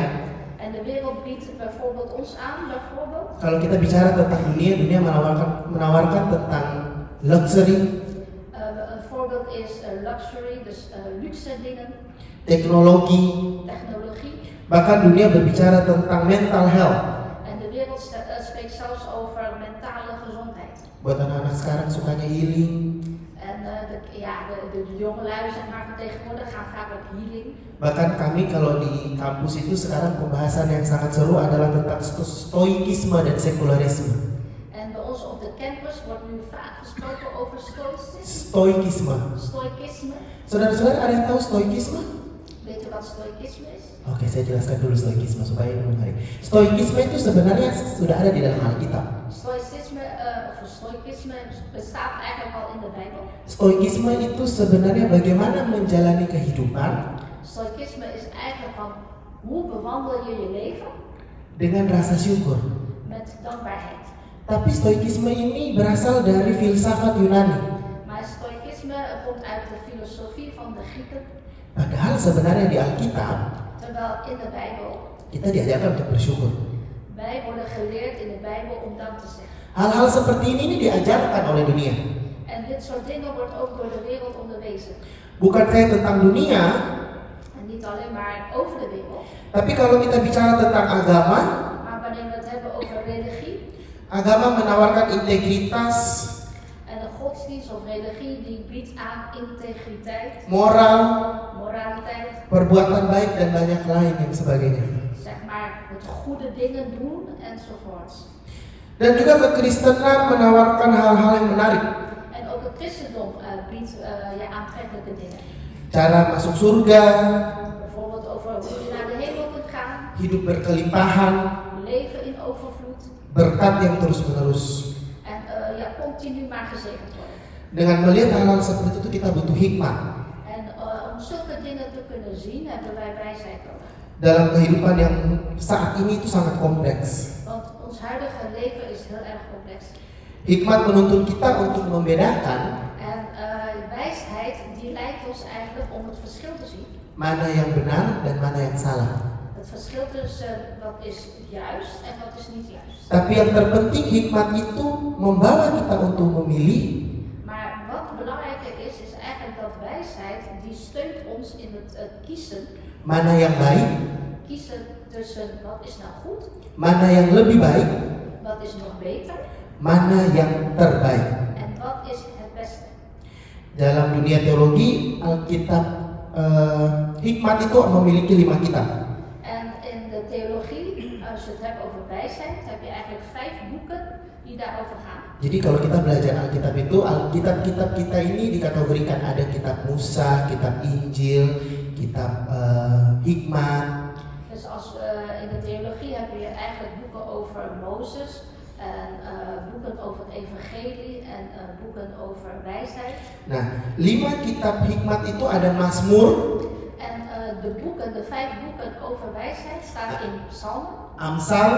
En de wereld biedt bijvoorbeeld ons aan, bijvoorbeeld. Kalau kita bicara tentang dunia, dunia menawarkan tentang luxury, Een voorbeeld is luxury, dus luxe dingen, teknologi, technologie. bahkan dunia berbicara tentang mental health. En de wereld spreekt zelfs over mentale gezondheid. Buat anak-anak sekarang sukanya healing, En de jongelui zeg maar, van tegenwoordig gaan vaak op healing. bahkan kami kalau di kampus itu sekarang pembahasan yang sangat seru adalah tentang stoikisme dan sekularisme. En bij ons op de campus wordt nu vaak gesproken over stoïcisme. Stoikisme. Stoïcisme. Saudara-saudara ada yang tahu stoikisme? Weet je wat stoïcisme is? Oke, saya jelaskan dulu stoikisme supaya menarik. Stoikisme itu sebenarnya sudah ada di dalam Alkitab. Stoïcisme bestaat eigenlijk al in de Bijbel. Stoikisme itu sebenarnya bagaimana menjalani kehidupan Stoïcisme is eigenlijk van hoe bewandel je je leven dengan rasa syukur. met dankbaarheid. Tapi stoikisme ini berasal dari filsafat Yunani. Maar stoïcisme komt uit de filosofie van de Grieken, Padahal sebenarnya di Alkitab terwijl in de Bijbel kita diajarkan untuk bersyukur. wij worden geleerd in de Bijbel om dank te zeggen. Hal-hal seperti ini diajarkan oleh dunia. En dit soort dingen wordt ook door de wereld onderwezen. Bukan kayak tentang dunia, En niet alleen maar over de wereld, tapi kalau kita bicara tentang agama, maar wanneer we het hebben over religie agama menawarkan integritas, en een godsdienst of religie die biedt aan integriteit, moral, moraliteit, perbuatan baik dan banyak lain yang sebagainya. zeg maar het goede dingen doen enzovoorts. Dan juga kekristenan menawarkan hal-hal yang menarik. En ook het christendom biedt aantrekkelijke dingen. Cara masuk surga, Bijvoorbeeld over hoe je naar de hemel kunt gaan, hidup berkelimpahan, leven in overvloed berkat yang terus-menerus. en continu maar gezegend worden. Dengan melihat hal-hal seperti itu kita butuh hikmah. En om zulke dingen te kunnen zien hebben wij wijsheid nodig. Dalam kehidupan yang saat ini itu sangat kompleks. Want ons huidige leven is heel erg complex. Hikmat menuntun kita untuk membedakan En die leidt ons eigenlijk om het verschil te zien. Mana yang benar dan mana yang salah. Het verschil tussen wat is juist en wat is niet juist. Tapi yang terpenting hikmat itu membawa kita untuk memilih Maar wat belangrijker is eigenlijk dat wijsheid die steunt ons in het kiezen. mana yang baik, Kiezen tussen wat is nou goed, mana yang lebih baik, wat is nog beter mana yang terbaik. en wat is het beste. Dalam dunia teologi, Alkitab hikmat itu memiliki 5 kitab. En in de theologie, als je het hebt over wijsheid, heb je eigenlijk 5 boeken die daarover gaan. Jadi kalau kita belajar Alkitab itu, Alkitab-kitab kita ini dikategorikan ada kitab Musa, kitab Injil, kitab hikmat. Dus als in de theologie heb je eigenlijk boeken over Mozes en boeken over het evangelie en boeken over wijsheid. Nah, 5 kitab hikmat itu ada Mazmur, En de 5 boeken over wijsheid staan in Psalmen, Amsal,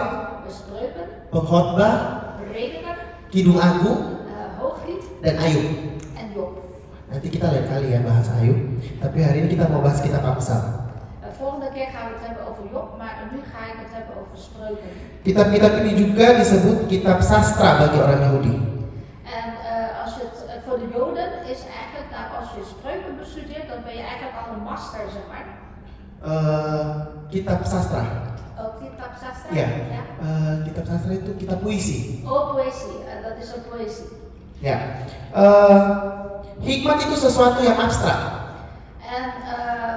de Spreuken, Pengkhotbah, Prediker, Kidung Agung, Hooglied dan Ayub. en Job. Nanti kita lain kali ya bahas Ayub. Tapi hari ini kita mau bahas kitab Amsal. Volgende keer gaan we het hebben over Job, maar nu ga ik het hebben over Spreuken. Kitab-kitab ini juga disebut kitab sastra bagi orang Yahudi. En als je het voor de Joden is eigenlijk, nou, als je Spreuken bestudeert, dan ben je eigenlijk al een master, zeg maar. Kitab sastra. Oh, kitab sastra? Ya, Ja. kitab sastra itu kitab puisi. Oh, poëzie. Dat is een poëzie. Ya, hikmat itu sesuatu yang abstrak. En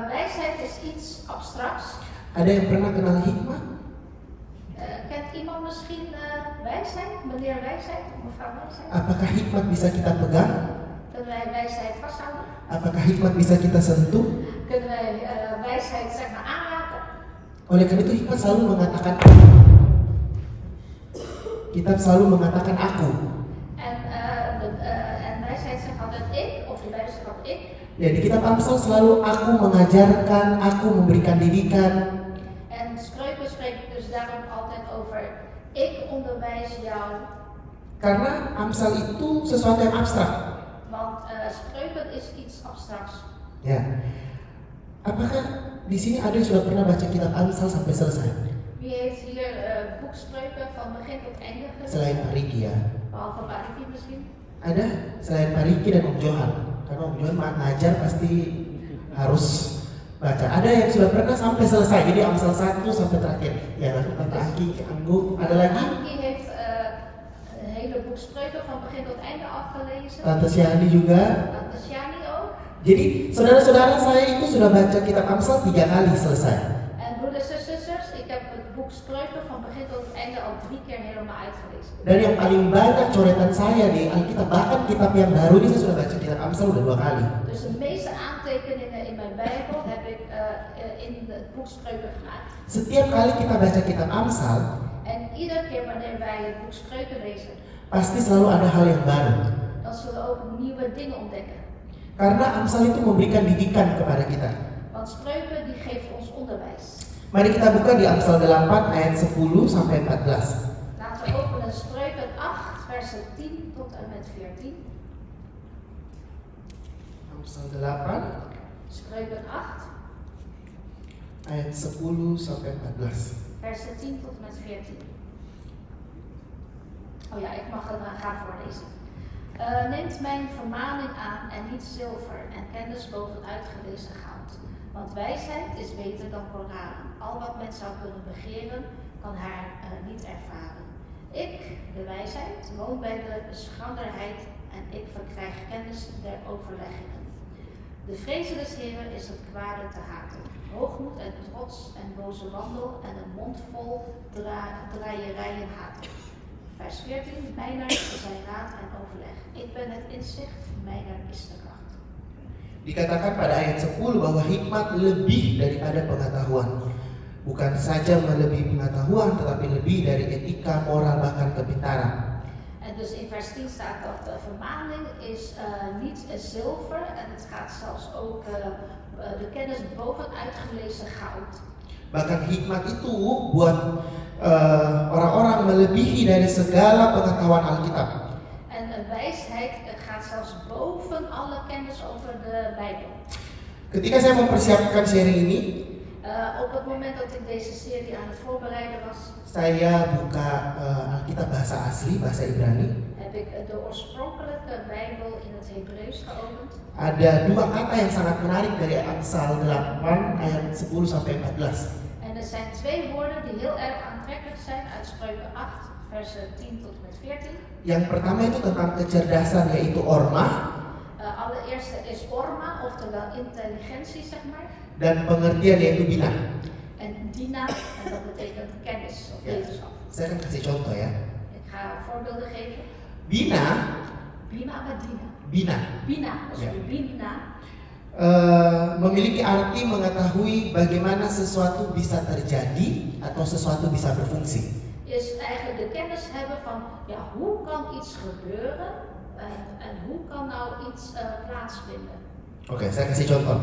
wijsheid is iets abstracts. Ada yang pernah kenal hikmat? Kent iemand misschien wijsheid? Meneer wijsheid? Mevrouw wijsheid? Apakah hikmat bisa kita pegang? Kunnen wij wijsheid vasthouden? Apakah hikmat bisa kita sentuh? Kunnen wij wijsheid zeg maar aanraken? Oleh karena itu hikmat selalu mengatakan Kitab selalu mengatakan aku. En wijsheid zegt altijd ik, of de Bijbel zegt altijd ik. Ya, di kitab Amsal selalu aku mengajarkan, aku memberikan didikan. En Spreuken spreekt dus daarom altijd over ik onderwijs jou. Karena Amsal itu sesuatu yang abstrak. Want Spreuken is iets abstracts. Ya. Apakah di sini ada yang sudah pernah baca kitab Amsal sampai selesai? Wie heeft hier boek Spreuken van begin tot einde gelezen? Selain Pak Riki ya. Behalve Pak Riki misschien. Ada selain Pak Riki dan Om Johan. Karena Om Johan ngajar pasti harus baca. Ada yang sudah pernah sampai selesai. Jadi Amsal 1 sampai terakhir. Ya, Tante Angki, Anggu, ada lagi? Anki heeft een hele boek Spreuken van begin tot einde afgelezen. Tante Syahdi juga. Tante Shani ook. Jadi saudara-saudara saya itu sudah baca kitab Amsal 3 kali selesai. En broeders en zusters, ik heb het boek Spreuken van begin tot einde al 3 keer helemaal uitgelezen. Dan yang paling banyak coretan saya di Alkitab, bahkan kitab yang baru ini saya sudah baca kitab Amsal udah 2 kali. Dus de meeste aantekeningen in mijn Bijbel heb ik in het boek Spreuken gemaakt. Setiap kali kita baca kitab Amsal, En iedere keer wanneer wij het boek Spreuken lezen, pasti selalu ada hal yang baru. dan zullen we ook nieuwe dingen ontdekken. Karena Amsal itu memberikan didikan kepada kita. Want Spreuken die geeft ons onderwijs. Mari kita buka di Amsal 8 ayat 10 sampai 14. Laten we openen Spreuken 8, versen 10 tot en met 14. Amsal 8 Spreuken 8, ayat 10 sampai 14. versen 10 tot en met 14. Oh ja, ik mag het gaan voorlezen. Neemt mijn vermaning aan en niet zilver en kennis boven uitgelezen goud. Want wijsheid is beter dan Koran. Al wat men zou kunnen begeren, kan haar niet ervaren. Ik, de wijsheid, woon bij de schranderheid en ik verkrijg kennis der overleggingen. De vrezen des Heren is het kwade te haten. Hoogmoed en trots en boze wandel en een mond vol draaierijen haten. Vers 14, mijner is zijn raad en overleg. Ik ben het inzicht, mijner is de kracht. Dikatakan pada ayat 10 bahwa hikmat lebih daripada pengetahuan. Bukan saja melebihi pengetahuan, tetapi lebih dari etika, moral, bahkan kepintaran. En dus in vers 10 staat dat de vermaning is niet zilver en het gaat zelfs ook de kennis boven uitgelezen goud. Bahkan hikmat itu buat orang-orang melebihi dari segala pengetahuan Alkitab. En wijsheid gaat zelfs boven oefen alle kennis over de Bijbel. Ketika saya mempersiapkan seri ini, Op het moment dat ik deze serie aan het voorbereiden was, saya buka Alkitab bahasa asli, bahasa Ibrani. heb ik de oorspronkelijke Bijbel in het Hebreeuws geopend. Ada dua kata yang sangat menarik dari Amsal 8 ayat 10 sampai 14. En er zijn twee woorden die heel erg aantrekkelijk zijn uit Spreuken 8, versen 10 tot en met 14. Yang pertama itu tentang kecerdasan, yaitu orma, Allereerste is orma, oftewel intelligentie, zeg maar. dan pengertian, yaitu bina. En dina, en dat betekent kennis of Ya, wetenschap. saya akan kasih contoh ya. Ik ga voorbeelden geven. Bina, Bina met dina. bina Bina, Ya. bina, memiliki arti mengetahui bagaimana sesuatu bisa terjadi atau sesuatu bisa berfungsi. is eigenlijk de kennis hebben van, ja, hoe kan iets gebeuren en hoe kan nou iets plaatsvinden. Oke, saya kasih contoh.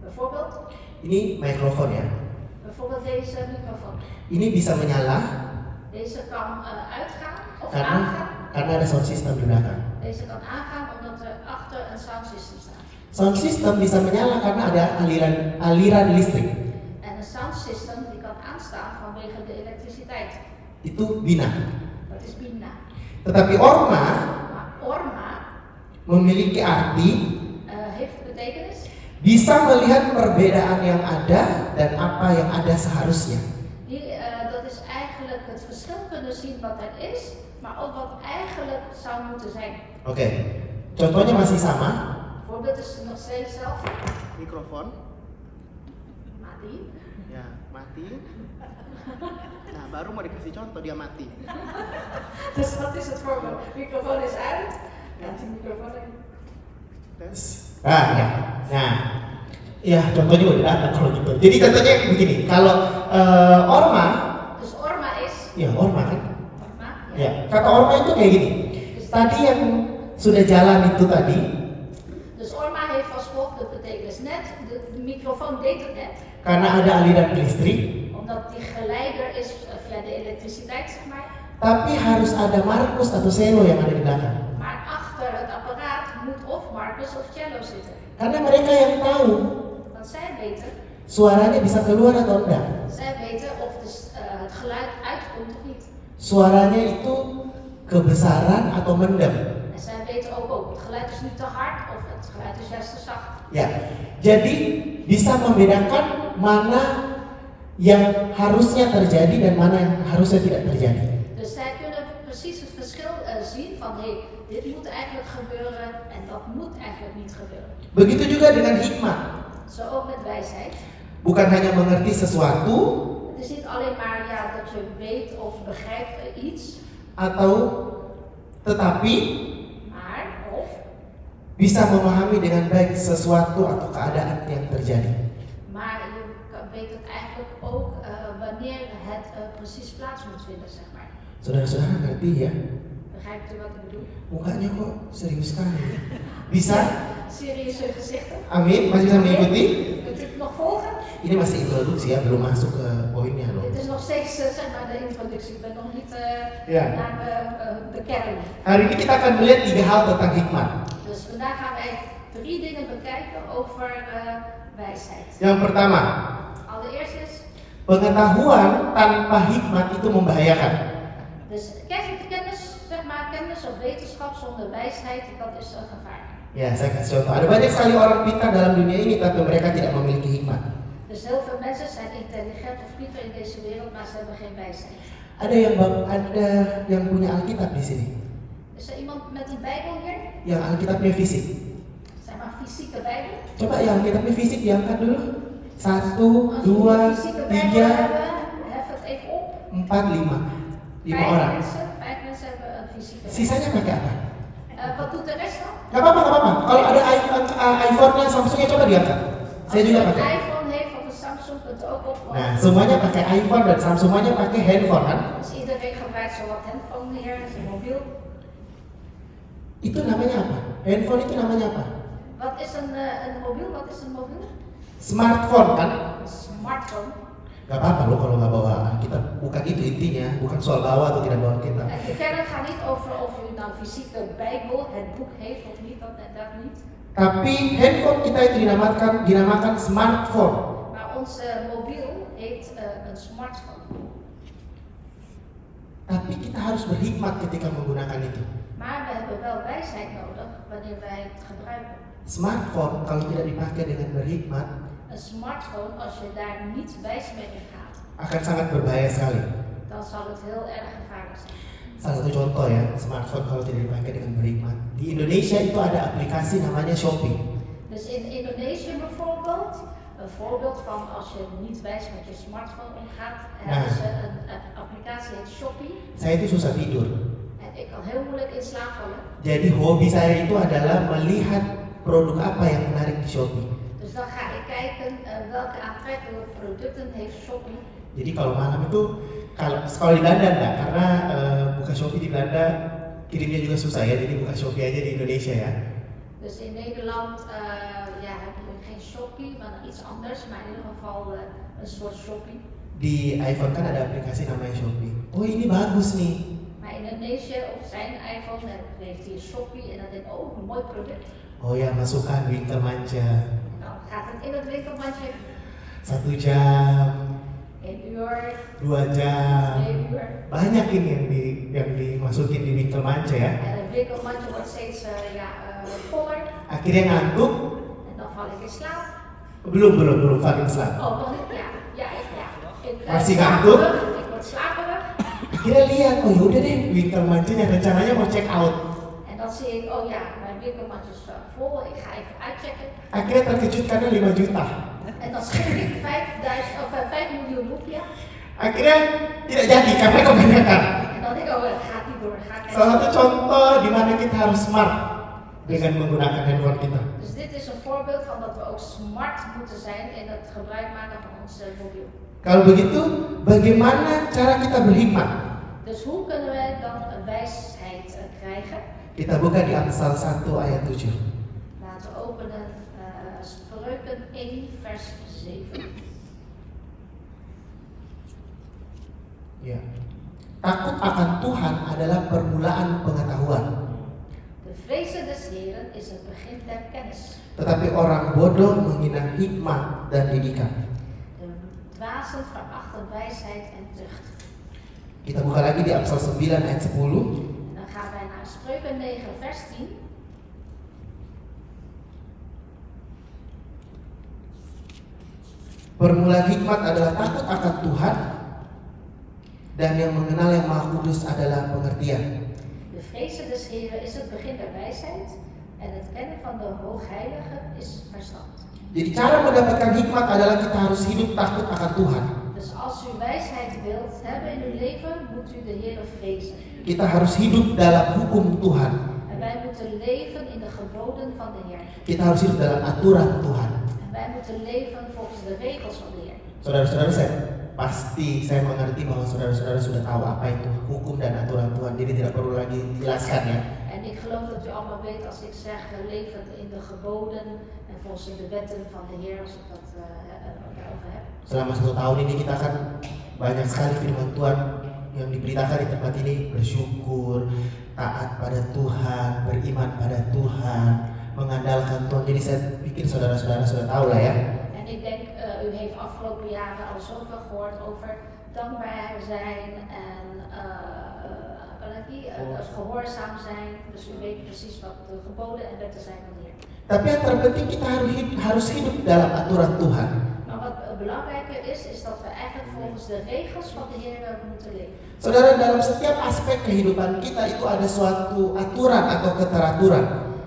Bijvoorbeeld, Ini mikrofon ya. bijvoorbeeld deze microfoon. Ini bisa menyala Deze kan uitgaan of karena aangaan. ada sound system di belakang. Deze kan aangaan omdat er achter een sound system staat. Sound system bisa menyala karena ada aliran listrik. En een sound system die kan aanstaan vanwege de elektriciteit. Itu bina. Dat is bina. Tetapi orma Maar orma memiliki arti heeft betekenis. bisa melihat perbedaan yang ada dan apa yang ada seharusnya. Dat is eigenlijk het verschil kunnen zien wat er is, maar ook wat eigenlijk zou moeten zijn. Oke, contohnya masih sama. Bijvoorbeeld is het nog steeds hetzelfde. Mikrofon, Mati. ya mati. Nah baru mau dikasih contoh dia mati. Dus dat is het voorbeeld. Microfoon is uit. En die microfoon in. Tes. Ya. Nah, ya contohnya udah datang kalau gitu. Jadi contohnya begini, kalau orma, Dus orma is. ya orma kan? Orma. Ya, kata orma itu kayak gini. Tadi yang sudah jalan itu tadi, Dus orma heeft als volgt de betekenis. Net, de microfoon deed het net. karena ada aliran listrik, Omdat die geleider is via de elektriciteit, zeg maar. tapi harus ada Markus atau Selo yang ada di belakang. Maar achter het apparaat moet of Marcus of cello zitten. Karena mereka yang tahu Want zij weten, suaranya bisa keluar atau enggak. zij weten of het geluid uitkomt of niet. Suaranya itu kebesaran atau mendem. En zij weten ook, het geluid is nu te hard of het geluid is juist te zacht. Ya, jadi bisa membedakan mana yang harusnya terjadi dan mana yang harusnya tidak terjadi. Dus zij kunnen precies het verschil zien van, dit moet eigenlijk gebeuren en dat moet eigenlijk niet gebeuren. Begitu juga dengan hikmat. Zo ook met wijsheid. Bukan hanya mengerti sesuatu Het is niet alleen maar dat je weet of begrijpt iets, atau tetapi maar of bisa memahami dengan baik sesuatu atau keadaan yang terjadi. maar je weet het eigenlijk ook wanneer het precies plaats moet vinden, zeg maar. Saudara-saudara ngerti ya? Begrijpt u wat ik bedoel? Mukanya kok serius sekali. Bisa? Serieuze gezichten. Amin? Masih bisa mengikuti? Kunt u het nog volgen? Ini masih introduksi ya, belum masuk ke poinnya loh. Dit is nog steeds zeg maar de introductie. Ik ben nog niet Ja. naar de kern. Hari ini kita akan melihat 3 hal tentang hikmat. Dus vandaag gaan wij 3 dingen bekijken over wijsheid. Yang pertama, Allereerst is, pengetahuan tanpa hikmat itu membahayakan. dus kennis, zeg maar kennis of wetenschap zonder wijsheid, dat is een gevaar. Ya, saya kasih contoh. Ada banyak sekali orang pintar dalam dunia ini, tapi mereka tidak memiliki hikmat. Dus heel veel mensen zijn intelligent of pieter in deze wereld, maar ze hebben geen wijsheid. Ada yang punya Alkitab di sini. Is er iemand met een Bijbel hier? Yang Alkitabnya fisik. Zeg maar fysieke Bijbel? Coba yang Alkitabnya fisik diangkat dulu. 1, Als jullie 2, een fysieke Bijbel 3, hebben, hef het even op. 4, 5. 5 orang. 5 mensen hebben een fysieke Bijbel. Sisanya pakai apa? Wat doet de rest dan? Gak apa-apa, gak apa-apa. Kalau ada iPhone-nya, Samsung-nya coba diangkat. Saya Als juga je een pakai. iPhone heeft of een Samsung, kunt u ook opvallen. Nah, semuanya pakai iPhone dan Samsung, semuanya pakai handphone kan? Dus iedereen gebruikt zowat handphone hier, zijn mobiel. Itu namanya apa? Handphone itu namanya apa? Wat is een mobiel? Wat is een mobiel? Smartphone kan? Een smartphone. Gak apa-apa loh kalau nggak bawa Alkitab. Bukan itu intinya, bukan soal bawa atau tidak bawa Alkitab. En de kern gaat niet over of u nou fysieke Bijbel, het boek heeft of niet, dat niet. Tapi handphone kita itu dinamakan smartphone. Maar onze mobiel heet een smartphone. Tapi kita harus berhikmat ketika menggunakan itu. Maar we hebben wel wijsheid nodig wanneer wij het gebruiken. Smartphone kalau tidak dipakai dengan berhikmat Een smartphone, als je daar niet wijs mee omgaat, akan sangat berbahaya sekali. dan zal het heel erg gevaarlijk zijn. Salah satu contoh ya, smartphone kalau tidak dipakai dengan berhikmat. Di Indonesia itu ada aplikasi namanya Shopee. Dus in Indonesië bijvoorbeeld, een voorbeeld van als je niet wijs met je smartphone omgaat, hebben ze een applicatie heet Shopee. Saya itu susah tidur. En ik kan heel moeilijk in slaap vallen. Jadi hobi saya itu adalah melihat produk apa yang menarik di Shopee. Dus dan ga ik kijken welke aantrekkelijke producten heeft Shopee. Jadi kalau malam itu kalau sekolah di Belanda enggak, karena buka Shopee di Belanda kirimnya juga susah ya, jadi buka Shopee aja di Indonesia ya. Dus in Nederland heb je geen Shopee, maar iets anders, maar in ieder geval een soort Shopee. Di iPhone kan ada aplikasi namanya Shopee. Oh ini bagus nih. Maar in Indonesië op zijn iPhone heeft hij Shopee en dan denk ik, oh, een mooi product. Oh ya, masukkan Winkelmanja. Dan gaat het in het winkelmandje 1 jam, 1 uur, 2 jam. 2 uur. Banyak ini yang dimasukin di Winkelmanja ya. En het winkelmandje wordt steeds voller Akhirnya ngantuk. en dan val ik in slaap. Belum Fadil slaap. Oh, dan ja. Ik Masih slaperig, ngantuk? ik word slaperig. Akhirnya lihat, oh yaudah deh Winkelmanjanya rencananya mau check out. En dan zie ik, oh ja, mijn winkelmandje is vol, ik ga even uitchecken. Akhirnya terkejut karena 5 juta. En dan schrik ik 5 miljoen rupiah. Akhirnya tidak jadi karena kebanyakan. En dan denk ik, oh dat gaat niet door, ga ik Salah satu contoh di mana kita harus smart dengan menggunakan handphone kita. Dus dit is een voorbeeld van dat we ook smart moeten zijn in het gebruik maken van ons mobiel. Kalau begitu, bagaimana cara kita berhikmat? Dus hoe kunnen wij dan een wijsheid krijgen? Kita buka di Amsal 1 ayat 7. Laten we openen Spreuken 1 vers 7. Ya. Takut akan Tuhan adalah permulaan pengetahuan. De vrezen des Heren is het begin der kennis. Tetapi orang bodoh menghina hikmat dan didikan. De dwazen verachten wijsheid en tucht. Kita buka lagi di Amsal 9 ayat 10. En dan gaan wij naar Spreuken 9 vers 10. Permulaan hikmat adalah takut akan Tuhan, dan yang mengenal yang Maha Kudus adalah pengertian. De vrezen des Heren is het begin der wijsheid en het kennen van de Hoogheilige is verstand. Jadi cara mendapatkan hikmat adalah kita harus hidup takut akan Tuhan. Dus als u wijsheid wilt hebben in uw leven, moet u de Heer vrezen. Kita harus hidup dalam hukum Tuhan. En wij moeten leven in de geboden van de Heer. Kita harus hidup dalam aturan Tuhan. En wij moeten leven volgens de regels van de Heer. Saudara-saudara, saya mengerti bahwa saudara-saudara sudah tahu apa itu hukum dan aturan Tuhan. Jadi tidak perlu lagi dijelaskan ya. En ik geloof dat u allemaal weet als ik zeg leven in de geboden en volgens de wetten van de Heer, als ik dat daarover heb. Selama 1 tahun ini kita akan banyak sekali firman Tuhan yang diberitakan di tempat ini, bersyukur, taat pada Tuhan, beriman pada Tuhan, mengandalkan Tuhan. Jadi saya pikir saudara-saudara sudah tahu lah ya. En ik denk, u heeft afgelopen jaren al zoveel gehoord over dankbaar zijn en gehoorzaam zijn. Dus u weet precies wat de geboden en wetten zijn van de Heer. Tapi yang terpenting kita harus hidup dalam aturan Tuhan. Maar wat belangrijker is dat we eigenlijk volgens de regels van de Heer moeten leven. Saudara, dalam setiap aspek kehidupan kita itu ada suatu aturan atau keteraturan.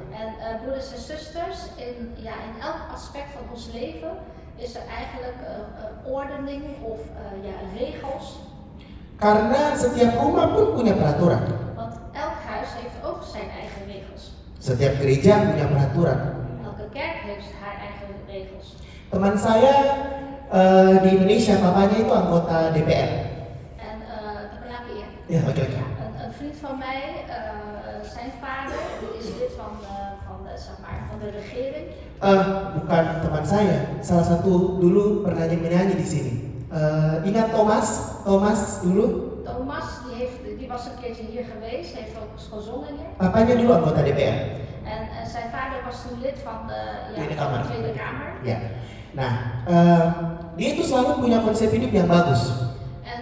En broeders en zusters, in elk aspect van ons leven is er eigenlijk ordening of regels. Karena setiap rumah pun punya peraturan. Want elk huis heeft ook zijn eigen regels. Setiap gereja punya peraturan. Elke kerk heeft haar eigen regels. Teman saya di Indonesia, papanya itu anggota DPR. En laki ya? Ya, laki-laki. Een vriend van mij, zijn vader, die is lid van de regering. Bukan teman saya. Salah satu dulu pernah menyanyi di sini. Ingat Thomas dulu? Thomas, die was een keertje hier geweest, heeft ook gezongen hier. Papanya dulu anggota DPR. En zijn vader was toen lid van de, Tweede van de Kamer. Tweede Kamer. Ya. Nah, dia itu selalu punya konsep hidup yang bagus. En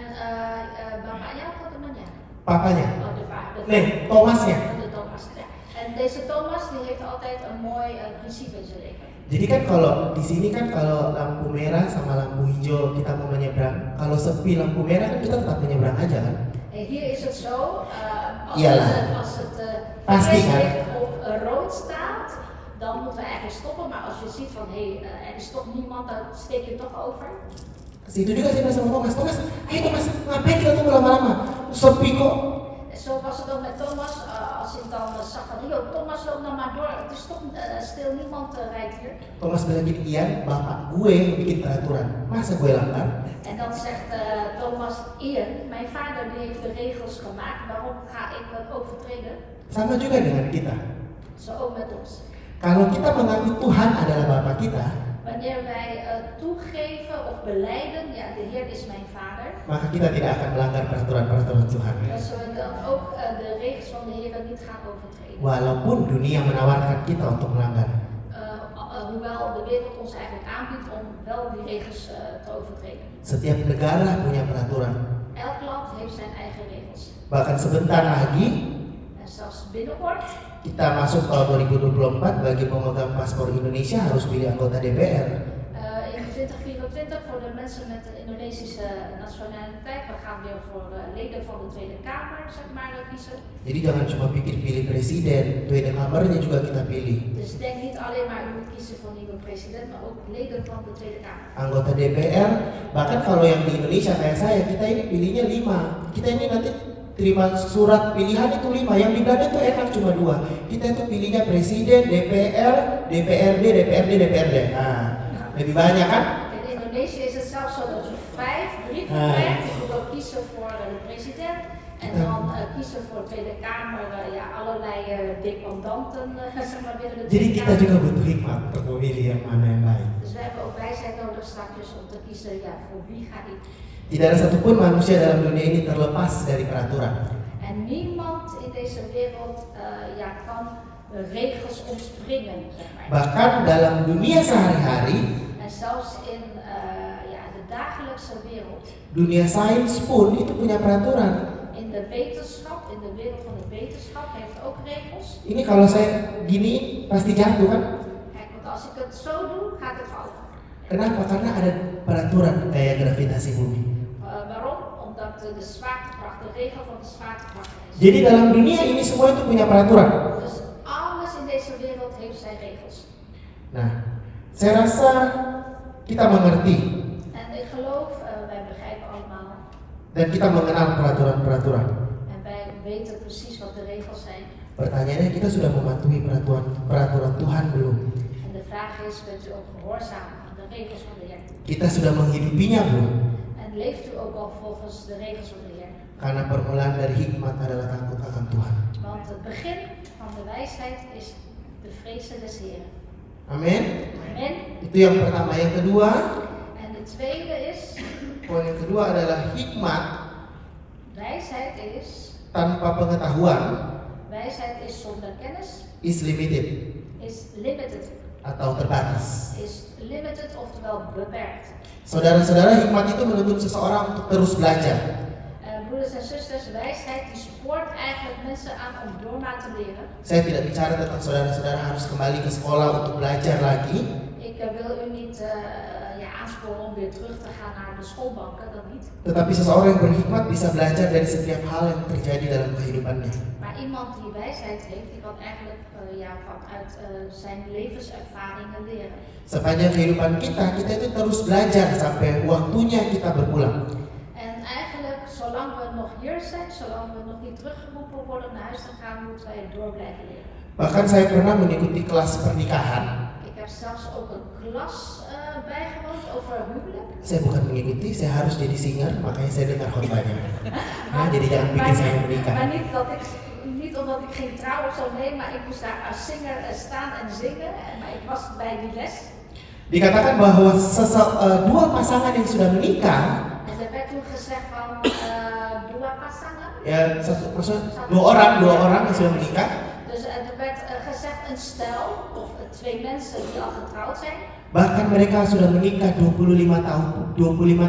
bapaknya apa temannya? Papanya. Oh, de Nee, Thomasnya. De Thomas. Ja. En deze Thomas die heeft altijd een mooi principe in zijn leven. Jadi kan kalau di sini kan kalau lampu merah sama lampu hijau kita mau menyeberang, kalau sepi lampu merah kan kita tetap menyeberang aja kan? En hier is het zo, Iyalah. als het Pasti kan? verkeerslicht op rood staat, dan moeten we eigenlijk stoppen. Maar als je ziet van er is toch niemand, dan steek je toch over. Situ juga saya bilang sama Thomas, ayo Thomas, ngapain kita tunggu lama-lama? Sepi kok. En zo was het ook met Thomas, als ik dan zag van, yo Thomas loop nou maar door, het is toch stil, niemand rijdt hier. Thomas bilang gini, Ian, bapak gue yang bikin peraturan, masa gue langgar? En dan zegt Thomas, Ian, mijn vader die heeft de regels gemaakt, waarom ga ik dat overtreden? Sama juga dengan kita. Zo ook met ons. Kalau kita mengaku Tuhan adalah Bapa kita, Wanneer wij toegeven of belijden, ja, de Heer is mijn vader, maka kita tidak akan melanggar peraturan-peraturan Tuhan. dan zullen we dan ook de regels van de Heer niet gaan overtreden. Walaupun dunia menawarkan kita untuk melanggar. Hoewel de wereld ons eigenlijk aanbiedt om wel die regels te overtreden. Setiap negara punya peraturan. Elk land heeft zijn eigen regels. Bahkan sebentar lagi En zelfs binnenkort, kita masuk tahun 2024, bagi pemegang paspor Indonesia harus pilih anggota DPR. in 2024 voor de mensen met de Indonesische nationaliteit, we gaan weer voor leden van de Tweede Kamer, zeg maar, kiezen. Jadi jangan cuma pikir pilih presiden, Tweede Kamernya juga kita pilih. Dus denk niet alleen maar u moet kiezen voor nieuwe president, maar ook leden van de Tweede Kamer. Anggota DPR, bahkan kalau yang di Indonesia kayak saya, kita ini pilihnya 5. Kita ini nanti terima surat pilihan itu 5. Yang di Belanda itu enak cuma 2. Kita itu pilihnya presiden, DPR, DPRD, DPRD, DPRD. Nah, lebih banyak kan? In Indonesië is het zelfs zo dat je 5 brieven krijgt. Je moet ook kiezen voor de president en dan kiezen voor de Tweede Kamer, ja, allerlei dependanten, zeg maar, binnen de Jadi Tweede kita Kamer. juga butuh hikmat untuk memilih yang mana yang baik. Dus wij hebben ook wijsheid nodig straks om te kiezen, ja, voor wie ga ik. Tidak ada satupun manusia dalam dunia ini terlepas dari peraturan. En niemand in deze wereld ja, kan regels ontspringen, zeg maar. Bahkan dalam dunia sehari-hari, En zelfs in ja, de dagelijkse wereld, dunia sains pun itu punya peraturan. in de wetenschap, in de wereld van de wetenschap heeft ook regels. Ini kalau saya gini pasti jatuh kan? Kijk, want als ik het zo doe, gaat het vallen. Kenapa? Karena ada peraturan gaya gravitasi bumi. Waarom? Omdat de zwaartekracht, de regel van de zwaartekracht is. Jadi dalam dunia ini semua itu punya peraturan. Dus alles in deze wereld heeft zijn regels. Nah, saya rasa kita mengerti En ik geloof, wij begrijpen allemaal dan kita mengenal peraturan-peraturan. en wij weten precies wat de regels zijn. Pertanyaannya, kita sudah mematuhi peraturan Tuhan belum? En de vraag is, bent u ook gehoorzaam aan de regels van de Heer? Kita sudah menghidupinya belum? En leeft u ook al volgens de regels van de Heer? Karena permulaan dari hikmat adalah takut akan Tuhan. Want het begin van de wijsheid is de vrezen des Heeren. Amin. Amen. Itu yang pertama. Yang kedua, En de tweede is, poin yang kedua adalah hikmat wijsheid is zonder kennis, is limited is limited. atau terbatas. Is limited, oftewel beperkt. Saudara-saudara, hikmat itu menuntut seseorang untuk terus belajar. Broeders en zusters, wijsheid die spoort eigenlijk mensen aan om door maar te leren. Saya tidak bicara tentang saudara-saudara harus kembali ke sekolah untuk belajar lagi. Ik wil u niet aansporen om weer terug te gaan naar de schoolbanken, dat niet. Tetapi seseorang yang berhikmat bisa belajar dari setiap hal yang terjadi dalam kehidupannya. Maar iemand die wijsheid heeft, die kan eigenlijk vanuit zijn levenservaringen leren. Sepanjang kehidupan kita itu terus belajar sampai waktunya kita berpulang. En eigenlijk, zolang we nog hier zijn, zolang we nog niet teruggeroepen worden om naar huis te gaan, moeten wij door blijven leren. Bahkan saya pernah mengikuti kelas pernikahan. Ik heb zelfs ook een klas bijgewoond over huwelijk. Saya bukan mengikuti, saya harus jadi singer, makanya saya dengar khotbahnya. Nah, jadi jangan pikir saya mau menikah. Maar niet omdat ik ging trouwen of zo, nee, maar ik moest daar als zinger staan en zingen. Maar ik was bij die les. Dikatakan bahwa dua pasangan yang sudah menikah, En er werd toen gezegd van dua pasangan. ya maksudnya dua orang yang sudah menikah. Dus er werd gezegd een stel of twee mensen die al getrouwd zijn. Bahkan mereka sudah menikah 25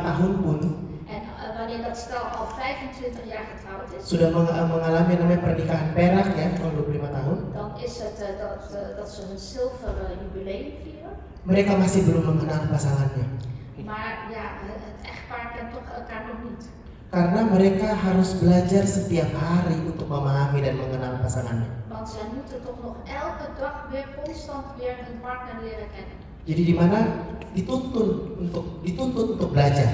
tahun pun En wanneer dat stel al 25 jaar getrouwd is, sudah mengalami namanya pernikahan perak ya, kalau 25 tahun. dan is het dat ze hun zilveren jubileum vieren. Mereka masih belum mengenal pasangannya. Maar ja, het echtpaar kent toch elkaar nog niet. Karena mereka harus belajar setiap hari untuk memahami dan mengenal pasangannya. Want zij moeten toch nog elke dag weer constant weer hun partner leren kennen. Jadi di mana dituntut untuk belajar.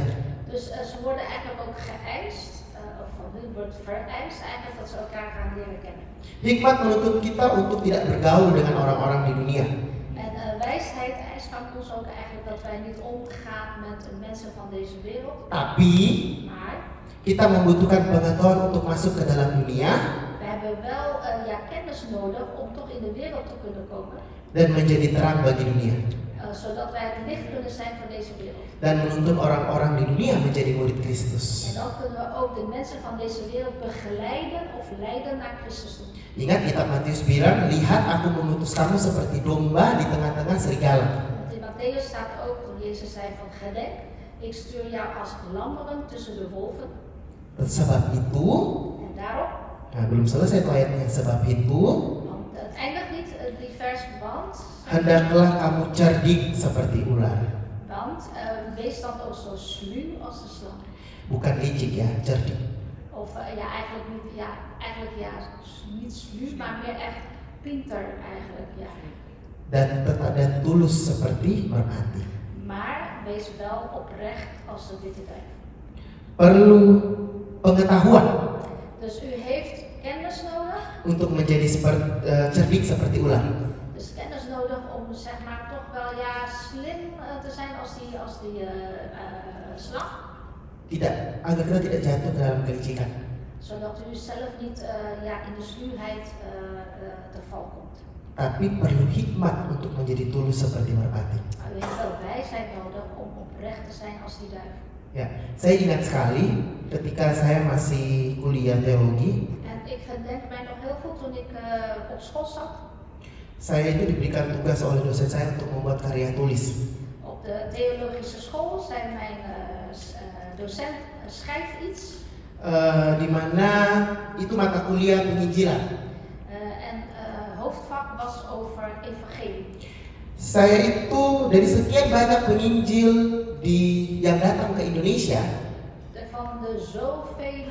Dus ze worden eigenlijk ook geëist, of van hun wordt vereist eigenlijk dat ze elkaar gaan leren kennen. Hikmat menuntut kita untuk tidak bergaul dengan orang-orang di dunia. En wijsheid eist van ons ook eigenlijk dat wij niet omgaan met de mensen van deze wereld. Tapi Maar kita membutuhkan pengetahuan untuk masuk ke dalam dunia we hebben wel kennis nodig om toch in de wereld te kunnen komen. dan menjadi terang bagi dunia. Zodat wij het licht kunnen zijn van deze wereld. Dan menuntun orang-orang di dunia menjadi murid Kristus. En dan kunnen we ook de mensen van deze wereld begeleiden of leiden naar Christus toe. Ingat kitab Matius bilang, lihat aku mengutus kamu seperti domba di tengah-tengah serigala. Want in Matthäus staat ook toen Jezus zei van gedenk, ik stuur jou als lammeren tussen de wolven. Sebab itu, En daarom, nah belum selesai tuh ayatnya. Sebab itu, want het eindigt niet die vers, want hendaklah kamu cerdik seperti ular. wees dan ook zo sluw als de slang. Bukan licik ya, cerdik. Of eigenlijk niet sluw, maar meer echt pinter eigenlijk, ja. Dan tulus seperti merpati. Maar wees wel oprecht als de witte duif. Perlu pengetahuan Dus u heeft kennis nodig. untuk menjadi cerdik seperti ular. Dus kennis nodig om zeg maar toch wel slim te zijn als die slang. Tidak, agar kita tidak jatuh ke dalam kelicikan. Zodat u zelf niet in de sluwheid te val komt. Tapi perlu hikmat untuk menjadi tulus seperti merpati. Maar u heeft wel wijsheid nodig om oprecht te zijn als die duif. Ya, saya ingat sekali ketika saya masih kuliah teologi, En ik denk mij nog heel goed toen ik op school zat. saya itu diberikan tugas oleh dosen saya untuk membuat karya tulis. Op de theologische school zei mijn docent, schrijf iets. Di mana itu mata kuliah penginjilan. Hoofdvak was over evangelie. Saya itu dari sekian banyak penginjil yang datang ke Indonesia, Van de zoveel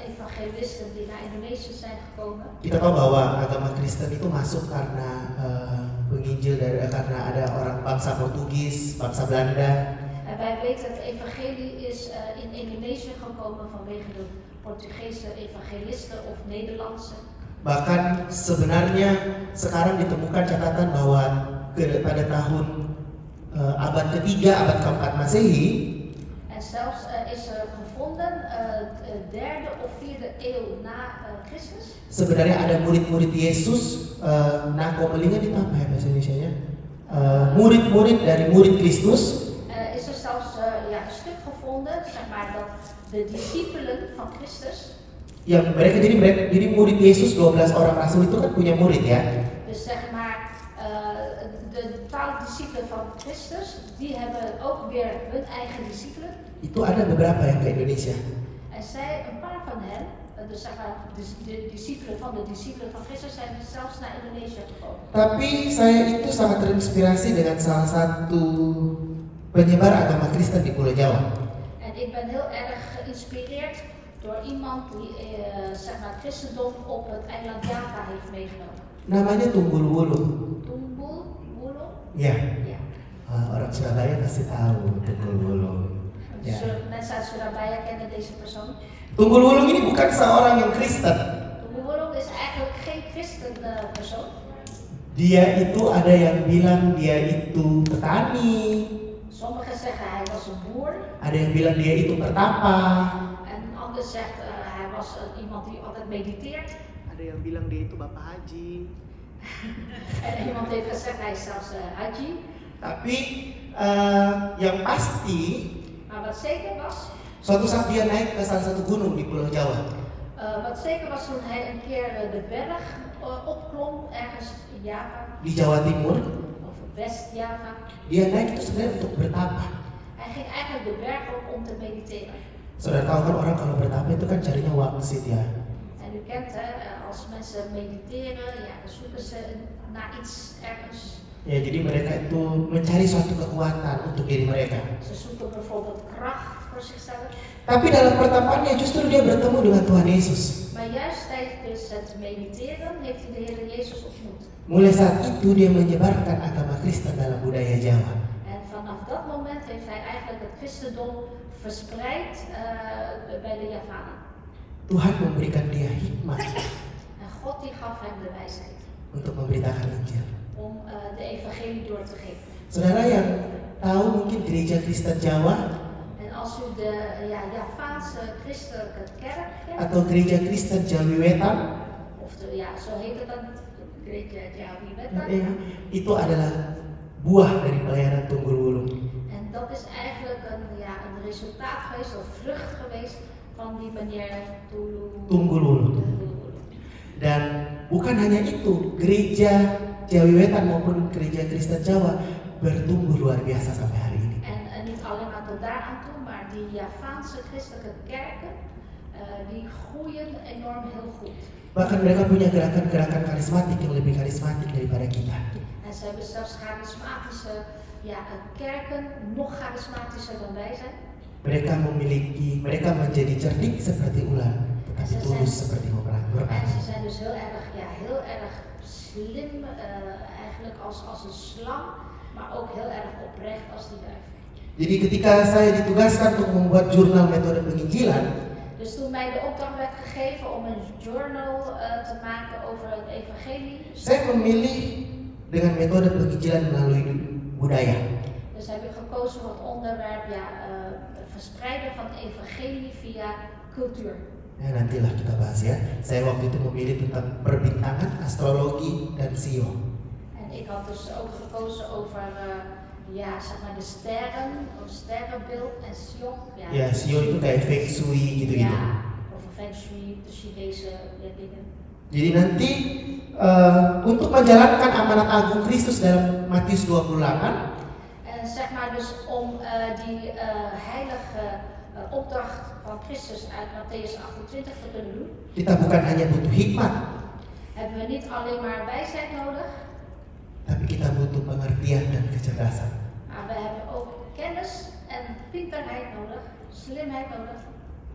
evangelisten die naar Indonesië zijn gekomen. kita tahu bahwa agama Kristen itu masuk karena penginjil karena ada orang bangsa Portugis, bangsa Belanda. En wij weten dat evangelie is in Indonesië gekomen vanwege de Portugese evangelisten of Nederlandse. Bahkan sebenarnya sekarang ditemukan catatan bahwa pada tahun abad ketiga, abad keempat Masehi, En zelfs is er gevonden, derde of vierde eeuw na Christus. sebenarnya ada murid-murid Yesus, nakomelingan itu apa ya bahasa Indonesianya? Murid-murid dari murid Kristus. Is er zelfs een stuk gevonden, zeg maar, dat de discipelen van Christus. Yang jadi murid Yesus 12 orang rasul itu kan punya murid ya. Dus zeg maar, de 12 discipelen van Christus, die hebben ook weer hun eigen discipelen. Itu ada beberapa yang ke Indonesia. En een paar van hen, dus zeg maar, de discipelen van Christus zijn zelfs naar Indonesië gekomen. Tapi saya itu sangat terinspirasi dengan salah satu penyebar agama Kristen di Pulau Jawa. En ik ben heel erg geïnspireerd door iemand die zeg maar, christendom op het eiland Java heeft meegenomen. Namanya Tunggul Wulung. Tunggul Wulung? Ya. Ja. Orang Surabaya pasti tahu Tunggul Wulung. Ya. Mensen uit Surabaya kennen deze persoon. Tunggul Wulung ini bukan seorang yang Kristen. Tunggul Wulung is eigenlijk geen christen persoon. Dia itu ada yang bilang dia itu petani. Sommigen zeggen hij was een boer. Ada yang bilang dia itu pertapa. En anderen zegt hij was iemand die altijd mediteert. Ada yang bilang dia itu bapak haji. En iemand heeft gezegd hij is zelfs haji. Tapi yang pasti Maar wat zeker was, suatu saat dia naik ke salah satu gunung di Pulau Jawa. wat zeker was toen hij een keer de berg opklom, ergens in Java, Di Jawa Timur, of West-Java. dia naik itu sebenarnya untuk bertapa. Hij ging eigenlijk de berg op om te mediteren. Saudara tahu kan orang kalau bertapa itu kan carinya wangsit ya. En u kent hè, als mensen mediteren, ja, dan zoeken ze naar iets ergens. Ya, jadi mereka itu mencari suatu kekuatan untuk diri mereka. Ze zoeken bijvoorbeeld kracht voor zichzelf. Tapi dalam pertapaannya justru dia bertemu dengan Tuhan Yesus. Maar juist tijdens het mediteren heeft hij de Heer Jezus ontmoet. Mulai saat itu dia menyebarkan agama Kristen dalam budaya Jawa. En vanaf dat moment heeft hij eigenlijk het christendom verspreid bij de Javanen. Tuhan memberikan dia hikmat En God die gaf hem de wijsheid untuk memberitakan Injil. om de evangelie door te geven. Saudara yang tahu mungkin gereja Kristen Jawa En als u de Javaanse christelijke kerk kent, atau gereja Kristen Jawi Wetan, of zo heet het dan, de gereja Jawi Wetan. ya, itu adalah buah dari pelayanan Tunggul Wulung. En dat is eigenlijk een resultaat geweest of vrucht geweest van die meneer Tunggul Wulung. Dan bukan hanya itu, gereja Jawi Wetan maupun gereja Kristen Jawa bertumbuh luar biasa sampai hari ini. En niet alleen maar tot daar aan toe, maar die Javaanse christelijke kerken, die groeien enorm heel goed. Bahkan mereka punya gerakan-gerakan karismatik yang lebih karismatik daripada kita. En ze hebben zelfs charismatische kerken, nog charismatischer dan wij zijn. Mereka menjadi cerdik seperti ular, tetapi tulus seperti En merpati. ze zijn dus heel erg slim, eigenlijk als een slang, maar ook heel erg oprecht als die duif. Jadi ketika saya ditugaskan untuk membuat jurnal metode penginjilan, Dus toen mij de opdracht werd gegeven om een journal te maken over het evangelie, saya memilih dengan metode penginjilan melalui budaya. dus heb ik gekozen voor het onderwerp verspreiden van het evangelie via cultuur. Ya, nantilah kita bahas ya. Saya waktu itu memilih tentang perbintangan, astrologi, dan sio. En ik had dus ook gekozen over zeg maar de sterren, een sterrenbeeld en sio. Ya, sio itu kayak feng shui gitu-gitu. Ja, over feng shui, de Chinese dingen. Jadi nanti untuk menjalankan amanat agung Kristus dalam Matius 28, En zeg maar dus om die heilige opdracht van Christus uit Matthäus 28 te kunnen doen, kita bukan hanya butuh hikmat, hebben we niet alleen maar wijsheid nodig, tapi kita butuh pengertian dan kecerdasan. maar we hebben ook kennis en pinterheid nodig, slimheid nodig,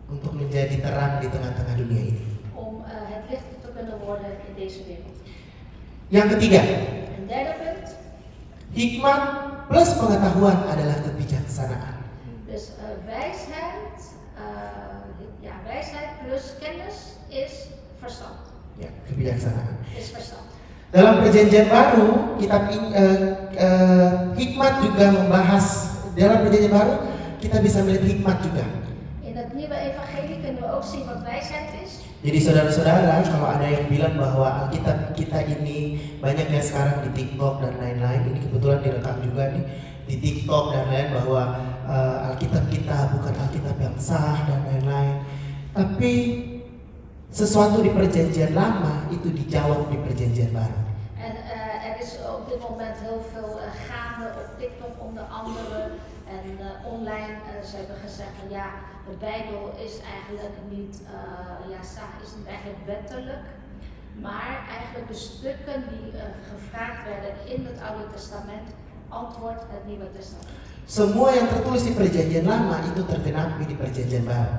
Untuk menjadi terang di tengah-tengah dunia ini. om het licht te kunnen worden in deze wereld. Yang ketiga, Een derde punt, hikmat plus pengetahuan adalah kebijaksanaan. dus wijsheid plus kennis is verstand. Ya, kebijaksanaan. Is verstand. Dalam perjanjian baru, hikmat juga membahas. Dalam perjanjian baru, kita bisa melihat hikmat juga. In het nieuwe evangelie kunnen we ook zien wat wijsheid is. Jadi saudara-saudara, kalau ada yang bilang bahwa Alkitab kita ini banyak yang sekarang di TikTok dan lain-lain, ini kebetulan direkam juga nih di TikTok dan lain, bahwa Alkitab kita bukan Alkitab yang sah dan lain-lain. Tapi sesuatu di perjanjian lama itu dijawab di perjanjian baru. En er is op dit moment heel veel gaande op TikTok onder andere en online. Ze hebben gezegd van de Bijbel is eigenlijk niet, is niet eigenlijk wettelijk. Maar eigenlijk de stukken die gevraagd werden in het Oude Testament, antwoordt het Nieuwe Testament. Semua yang tertulis di perjanjian lama itu tergenapi di perjanjian baru.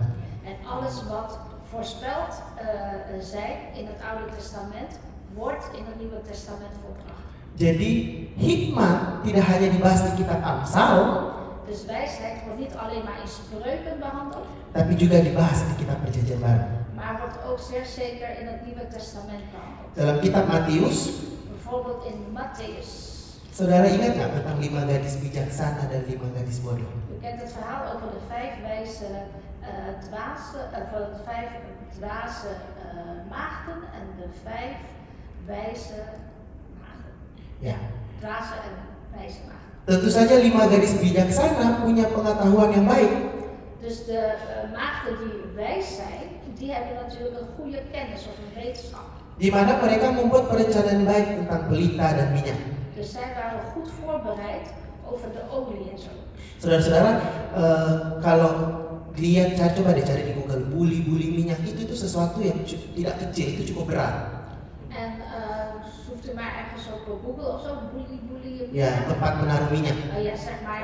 En alles wat voorspeld zijn in het Oude Testament, wordt in het Nieuwe Testament volbracht. Jadi hikmat tidak hanya dibahas di kitab Amsal, Dus wijsheid wordt niet alleen maar in spreuken behandeld, tapi juga dibahas di kitab perjanjian baru. maar wordt ook zeer zeker in het Nieuwe Testament behandeld. Dalam kitab Matius, Bijvoorbeeld in Matthäus. saudara ingat nggak tentang 5 gadis bijaksana dan 5 gadis bodoh? U kent het verhaal over de 5 wijze dwaze maagden en de 5 wijze maagden. Ya, Dwaze en wijze maagd. Tentu saja 5 gadis bijaksana punya pengetahuan yang baik. Dus de maagden die wijs zijn, die hebben natuurlijk een goede kennis of een wetenschap. Di mana mereka membuat perencanaan baik tentang pelita dan minyak. Dus zij waren goed voorbereid over de olie en zo. Saudara-saudara, kalau lihat, coba deh cari di Google, buli-buli minyak itu sesuatu yang tidak kecil, itu cukup berat. En zoekt u maar ergens op Google of zo, boelie. Ya, tempat menaruh minyak. Ja, zeg maar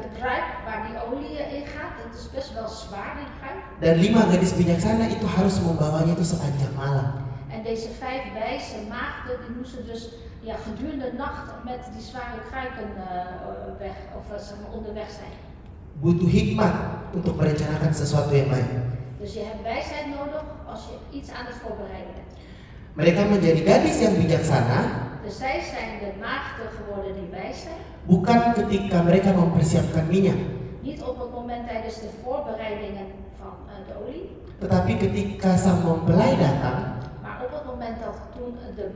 de kruik waar die olie in gaat, dat is best wel zwaar, die kruik. Dan 5 gadis bijaksana itu harus membawanya itu sepanjang malam. En deze 5 wijze maagden, die moesten dus gedurende de nacht met die zware kruiken onderweg zijn. Butuh hikmat untuk merencanakan sesuatu yang baik. Dus je hebt wijsheid nodig als je iets aan het voorbereiden bent. Mereka menjadi gadis yang bijaksana Dus zij zijn de maagden geworden die wijs zijn. bukan ketika mereka mempersiapkan minyak, Niet op het moment tijdens de voorbereidingen van de olie. tetapi ketika sang mempelai datang, Maar op het moment dat toen de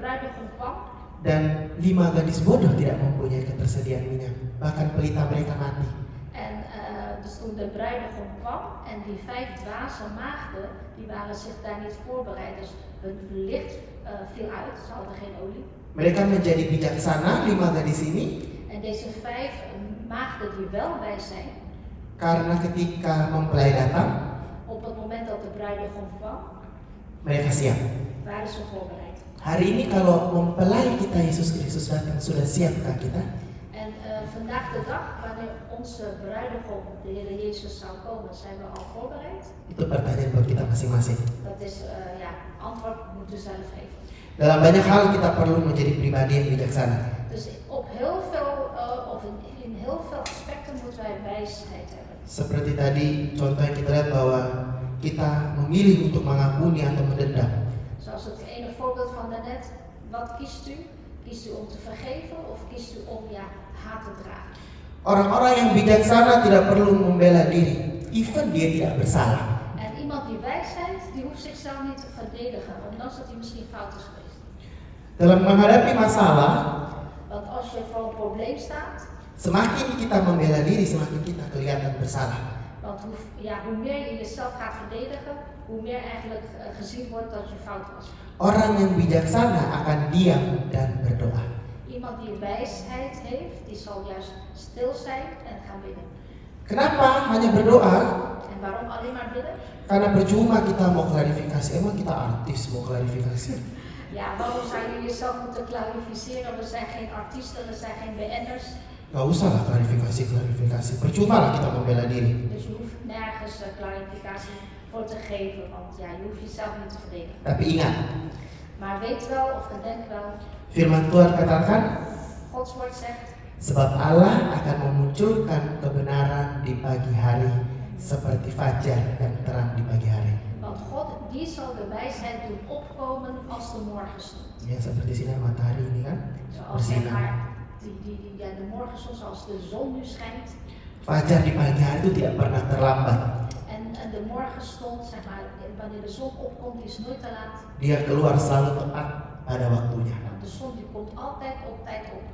bruidegom kwam. dan 5 gadis bodoh tidak mempunyai ketersediaan minyak, bahkan pelita mereka mati. En dus toen de bruidegom kwam en die 5 dwaze maagden, die waren zich daar niet voorbereid. Dus hun licht viel uit, ze hadden geen olie. Mereka menjadi bijaksana 5 gadis ini En deze 5 maagden die wel wijs zijn, karena ketika mempelai datang, op het moment dat de bruidegom kwam, mereka siap. waren ze voorbereid. Hari ini kalau mempelai kita Yesus Kristus datang, sudah siapkah kita? En vandaag de dag, wanneer onze bruidegom, de Heer Jezus, zou komen, zijn we al voorbereid? Itu pertanyaan buat kita masing-masing. Dat is, antwoord moet u zelf geven. Dalam banyak hal kita perlu menjadi pribadi yang bijaksana. Dus op heel veel, in heel veel aspecten moeten wij wijsheid hebben. Seperti tadi contoh yang kita lihat bahwa kita memilih untuk mengampuni atau mendendam. Zoals het ene voorbeeld van daarnet. Wat kiest u? Kiest u om te vergeven of kiest u om haat te dragen? Orang-orang yang bijaksana tidak perlu membela diri, even dia tidak bersalah. En iemand die wijsheid, die hoeft zichzelf niet te verdedigen, ondanks dat hij misschien fout is geweest. Dalam menghadapi masalah, Want als je voor een probleem staat, semakin kita membela diri, semakin kita kelihatan bersalah. want hoe meer je jezelf gaat verdedigen, hoe meer eigenlijk gezien wordt dat je fout was. Orang yang bijaksana akan diam dan berdoa. Iemand die wijsheid heeft, die zal juist stil zijn en gaan bidden. Kenapa hanya berdoa? En waarom alleen maar bidden? Karena percuma kita mau klarifikasi. Emang kita artis mau klarifikasi? Ja, waarom zou je jezelf moeten klarificeren? We zijn geen artiesten, we zijn geen BN'ers. Gak usah lah klarifikasi. Percuma lah kita membela diri. Dus je hoeft nergens klarificatie voor te geven, want je hoeft jezelf niet te verdedigen. Tapi ingat, Maar weet wel of gedenk wel, firman Tuhan katakan, Gods woord zegt, sebab Allah akan memunculkan kebenaran di pagi hari seperti fajar yang terang di pagi hari. want God die zal de wijsheid doen opkomen als de morgenstond. Ya seperti sinar matahari ini kan, Zoals zeg bersinar. maar, de morgenstond zoals de zon nu schijnt. Fajar di pagi hari itu tidak pernah terlambat. En de morgenstond, zeg maar, wanneer de zon opkomt, die is nooit te laat. Dia keluar selalu tepat pada waktunya. Want de zon die komt altijd op tijd op.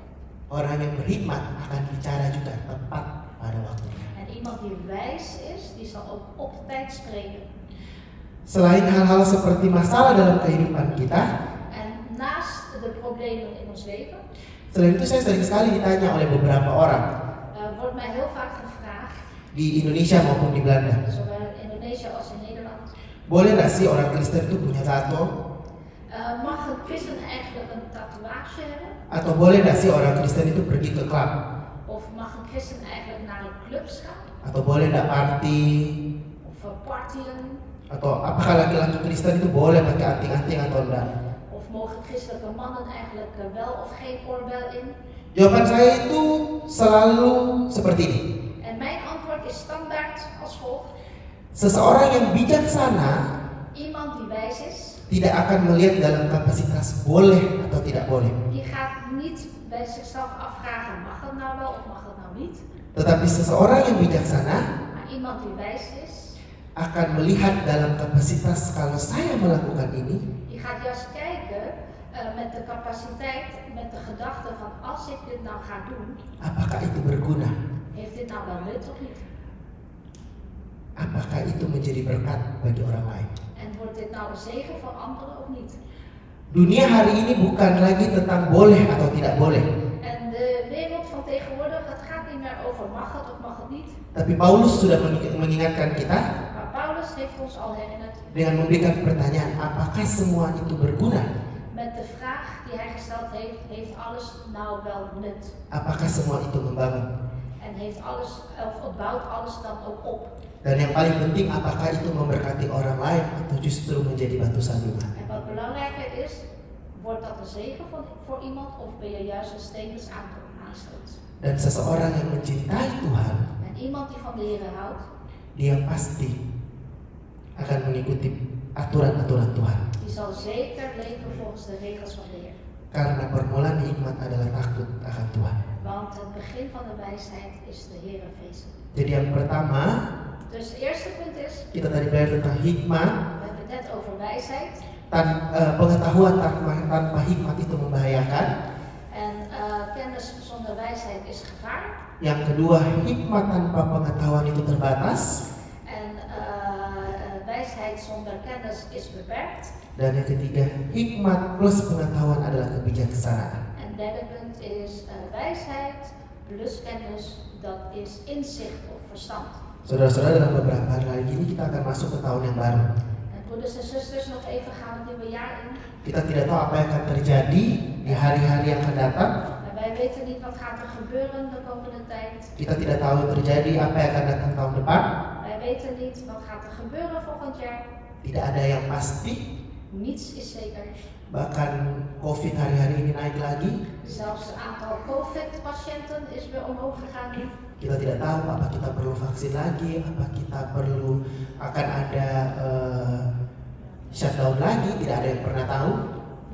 Orang yang berhikmat akan bicara juga tepat pada waktunya. En iemand die wijs is, die zal ook op tijd spreken. Selain hal-hal seperti masalah dalam kehidupan kita, En naast de problemen in ons leven, selain itu saya sering sekali ditanya oleh beberapa orang wordt mij heel vaak gevraagd, di Indonesia maupun di Belanda, zowel in Indonesië als in Nederland, boleh nggak sih orang Kristen itu punya tato? mag een christen eigenlijk een tatoeage hebben? Atau boleh nggak sih orang Kristen itu pergi ke klub? Of mag een christen eigenlijk naar een clubs gaan? Atau boleh nggak party? Of partyen? Atau apakah laki-laki Kristen itu boleh pakai anting-anting atau enggak? Of mogen christelijke mannen eigenlijk wel of geen oorbel in? Jawaban saya itu selalu seperti ini. En mijn antwoord is standaard als volgt. Seseorang yang bijaksana Iemand die wijs is, tidak akan melihat dalam kapasitas boleh atau tidak boleh. die gaat niet bij zichzelf afvragen, mag het nou wel of mag het nou niet? Tetapi seseorang yang bijaksana Maar iemand die wijs is, akan melihat dalam kapasitas kalau saya melakukan ini, die gaat juist kijken, met de capaciteit, met de gedachte van als ik dit nou ga doen, apakah itu berguna? heeft dit nou wel nut of niet? Apakah itu menjadi berkat bagi orang lain? En wordt dit nou een zegen voor anderen of niet? Dunia hari ini bukan lagi tentang boleh atau tidak boleh. En de wereld van tegenwoordig, het gaat niet meer over mag het of mag het niet. Tapi Paulus sudah mengingatkan kita Maar Paulus heeft ons al herinnerd dengan memberikan pertanyaan, apakah semua itu berguna? met de vraag die hij gesteld heeft, heeft alles nou wel nut? Apakah semua itu membangun? En heeft alles, of bouwt alles dan ook op? Dan yang paling penting, apakah itu memberkati orang lain atau justru menjadi batu sandungan? En wat belangrijker is, wordt dat een zegen voor iemand of ben je juist een steen des aanstoots? Dan seseorang yang mencintai Tuhan, En iemand die van de Heer houdt, dia pasti akan mengikuti aturan-aturan Tuhan. die zal zeker leven volgens de regels van de Heer. Karena permulaan hikmat adalah takut akan Tuhan. Want het begin van de wijsheid is de Heer vrezen. Jadi yang pertama, Dus het eerste punt is, kita tadi belajar tentang hikmat. we hebben het net over wijsheid. Pengetahuan tanpa hikmat itu membahayakan. En kennis zonder wijsheid is gevaar. Yang kedua, hikmat tanpa pengetahuan itu terbatas. En wijsheid zonder kennis is beperkt. Dan yang ketiga, hikmat plus pengetahuan adalah kebijaksanaan. En het derde punt is wijsheid plus kennis, dat is inzicht of verstand. Saudara-saudara, dalam beberapa hari lagi ini kita akan masuk ke tahun yang baru. En broeders en zusters, nog even gaan het nieuwe jaar in. Kita tidak tahu apa yang akan terjadi di hari-hari yang akan datang. En wij weten niet wat gaat er gebeuren de komende tijd. Kita tidak tahu yang terjadi apa yang akan datang tahun depan. Wij weten niet wat gaat er gebeuren volgend jaar. Tidak ada yang pasti. Niets is zeker. Bahkan COVID hari-hari ini naik lagi. Zelfs het aantal COVID-patiënten is weer omhoog gegaan. Kita tidak tahu apa kita perlu vaksin lagi, apa kita perlu akan ada shutdown lagi, tidak ada yang pernah tahu.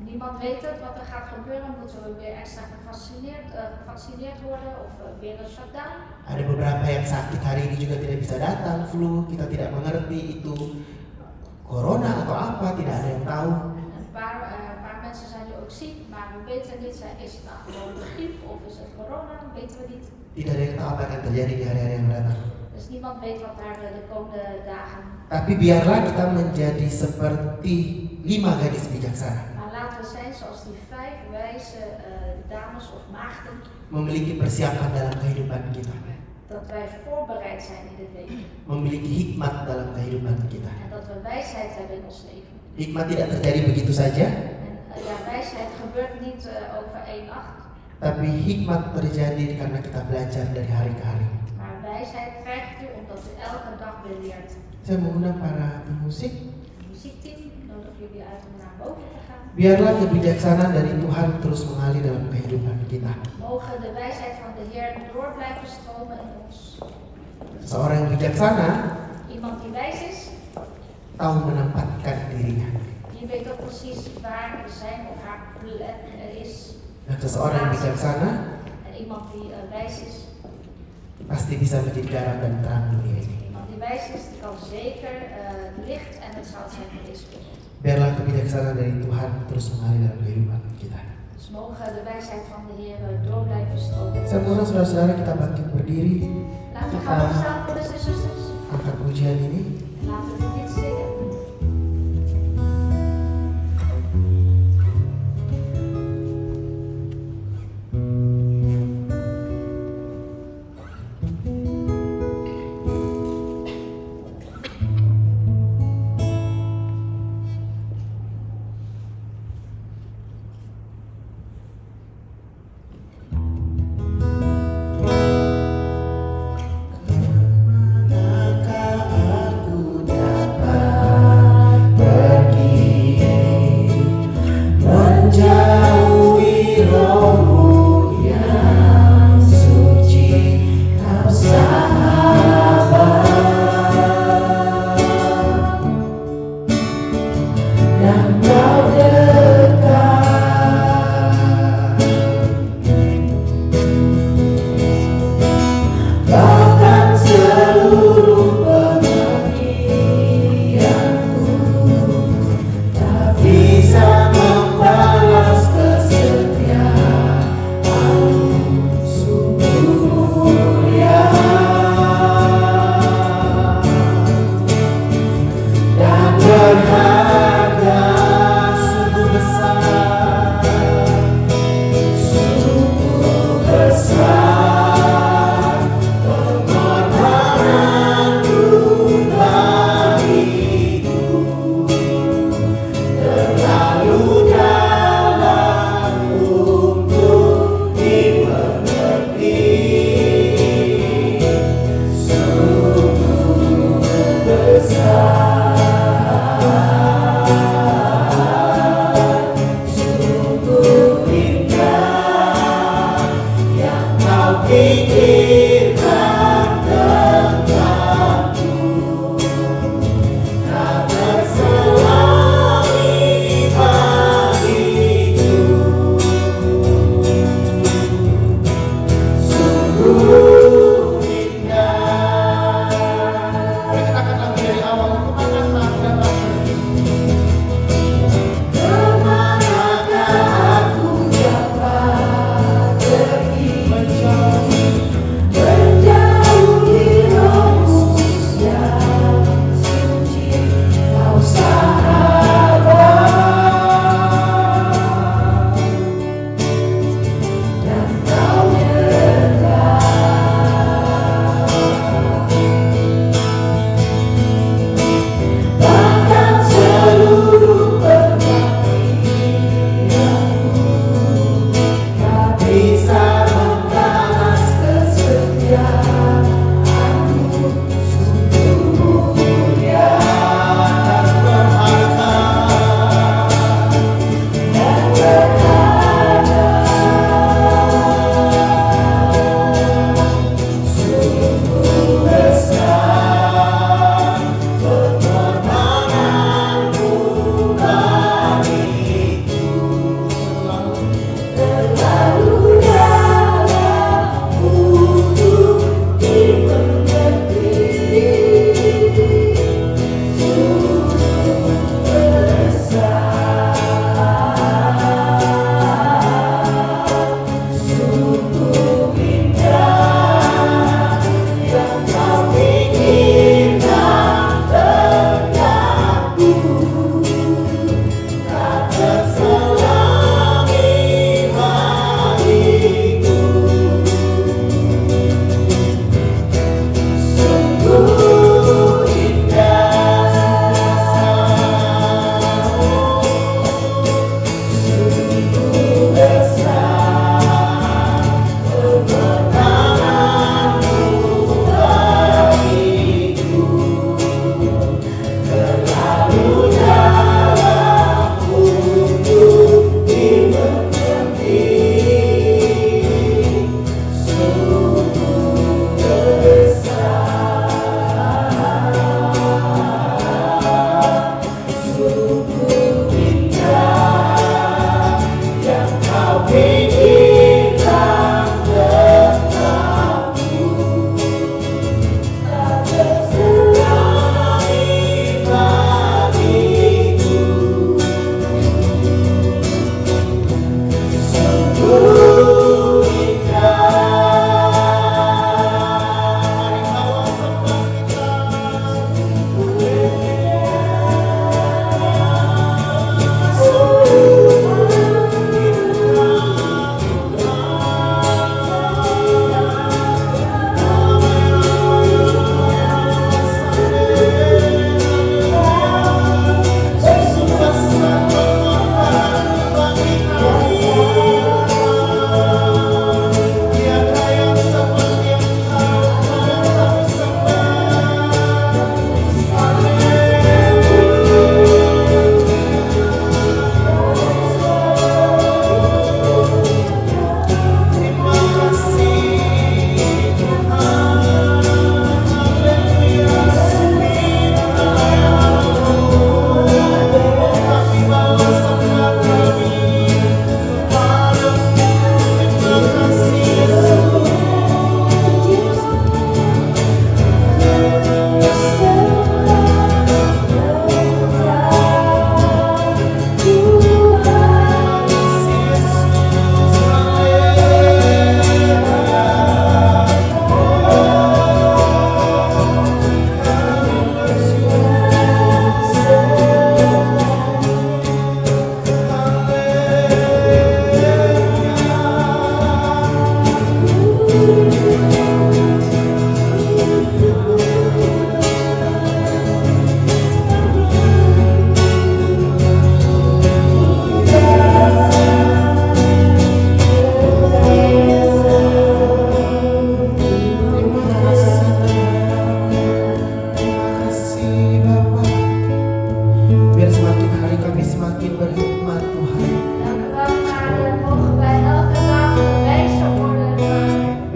Niemand weet het wat er gaat gebeuren. Moeten we weer extra gevaccineerd worden of weer een shutdown? Ada beberapa yang sakit hari ini juga tidak bisa datang, flu, kita tidak mengerti itu corona atau apa, tidak ada yang tahu. Een paar mensen zijn nu ook ziek, maar we weten niet, is het nou gewoon de griep of is het corona, weten we niet. Tidak ada yang tahu apa akan terjadi di hari-hari yang datang. Dus niemand weet wat daar de komende dagen. Tapi biarlah kita menjadi seperti 5 gadis bijaksana. Maar laten we zijn zoals die 5 wijze dames of maagden, Memiliki persiapan dalam kehidupan kita. dat wij voorbereid zijn in dit leven. Memiliki hikmat dalam kehidupan kita. En dat we wijsheid hebben in ons leven. Hikmat tidak terjadi begitu saja. En ja, wijsheid gebeurt niet over 1 nacht. Tapi hikmat terjadi karena kita belajar dari hari ke hari. Maar wijsheid krijgt u omdat u elke dag weer leert. Saya mengundang para musik. Het muziekteam nodig jullie uit om naar boven te gaan. Biarlah kebijaksanaan dari Tuhan terus mengalir dalam kehidupan kita. Mogen de wijsheid van de Heer door blijven stromen in ons. Seorang yang bijaksana Iemand die wijs is, tahu menempatkan dirinya. die weet ook precies waar zijn of haar plek is. Dan seseorang yang bijaksana En iemand die wijs is, pasti bisa menjadi garam dan terang dunia ini. iemand die wijs is, die kan zeker licht en het zout zijn van deze wereld. Biarlah kebijaksanaan dari Tuhan terus mengalir dalam kehidupan kita. Dus mogen de wijsheid van de Heer door blijven stromen. Saya mohon saudara-saudara kita bangkit berdiri, Laten we gaan opstaan, broeders en zusters. angkat pujian ini. En laten we dit zingen. Maka aku dapat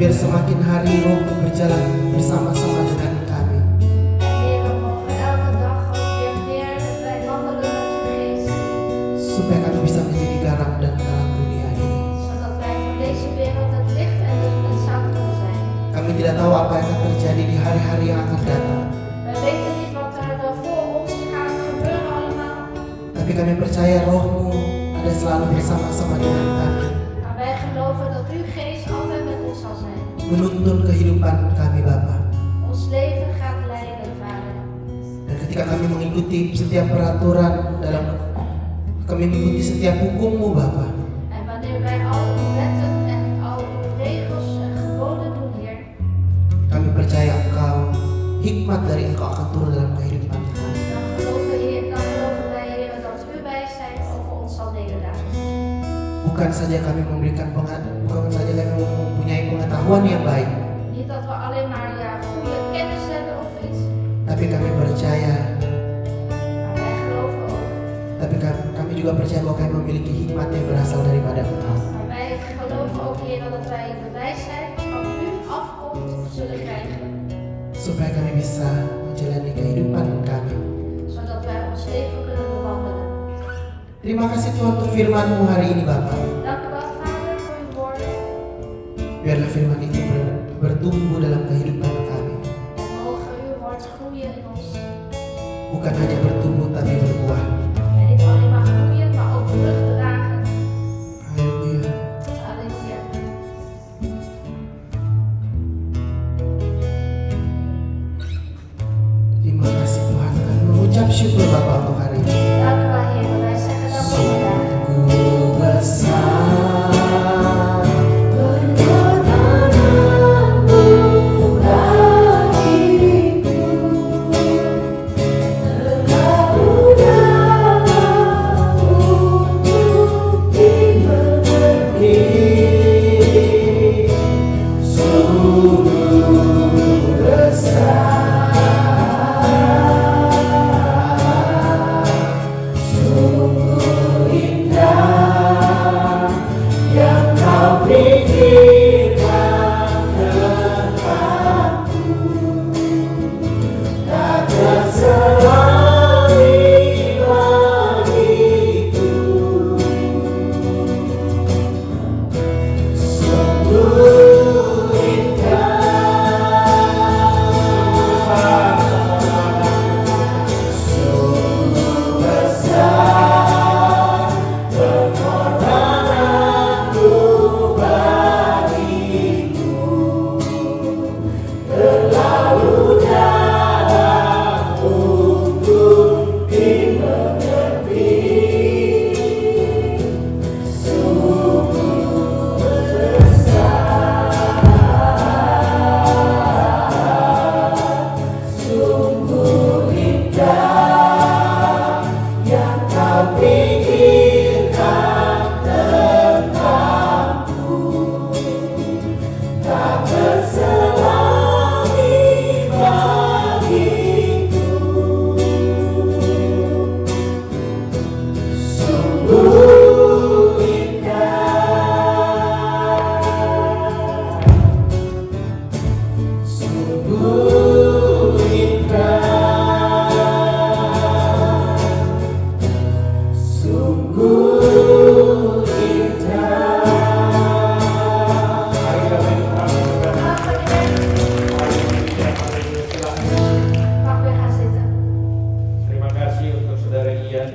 Biar semakin hari Roh-Mu berjalan bersama-sama dengan kami. En Heer, we mogen elke dag ook weer meer bij wandelen met uw geest. Supaya kami bisa menjadi garam dan terang dunia ini. Zodat wij voor deze wereld het licht en het zout kunnen zijn. Kami tidak tahu apa yang akan terjadi di hari-hari yang akan datang. Wij weten niet wat er voor ons gaat gebeuren allemaal. Tapi kami percaya Roh-Mu ada selalu bersama-sama dengan kami. Maar wij geloven dat uw geest altijd met ons zal zijn. Menuntun kehidupan kami Bapa. Ons leven gaat leiden, Vader. Dan ketika kami mengikuti setiap peraturan kami mengikuti setiap hukum-Mu Bapa. En wanneer wij al uw wetten en al uw regels en geboden doen, Heer, Kami percaya Engkau, hikmat dari Engkau akan turun dalam kehidupan kami. dan geloven wij, Heer, dat uw wijsheid over ons zal nederdagen. Bukan saja kami mempunyai pengetahuan yang baik, Niet dat we alleen maar goede kennis hebben of iets, tapi kami percaya, maar wij geloven ook. kami juga percaya bahwa kami memiliki hikmat yang berasal daripada Engkau. Maar wij geloven ook, Heer, dat wij de wijsheid van u afkomt zullen krijgen. Supaya kami bisa menjalani kehidupan kami. Zodat wij ons leven kunnen bewandelen. Terima kasih Tuhan untuk firman-Mu hari ini Bapak. Dank u wel, Vader, voor uw woord. Biarlah firman itu bertumbuh dalam kehidupan kami. En mogen uw woord groeien in ons. Bukan hanya bertumbuh tapi berbuah. En niet alleen maar groeien, maar ook vrucht dragen. Haleluya. Halleluja. Terima kasih Tuhan. Kami mengucap syukur Bapak untuk hari ini. Dank u wel, Heer. Wij zeggen dank u vandaag. Sungguh besar Perkenanmu bagiku, terlalu dalam untuk dimengerti. Sungguh besar, sungguh indah yang kau pikirkan tentangku. Tak terselami bagiku. Sungguh indah, sungguh besar pengorbananmu bagiku, terlalu dalam untuk dimengerti. Sungguh besar, sungguh indah yang kau pikirkan tentangku. Tak terselami bagiku. Sungguh indah, sungguh indah, sungguh indah. Mari kami mengatakan Laten we mag weer gaan zitten. terima kasih untuk saudara Ian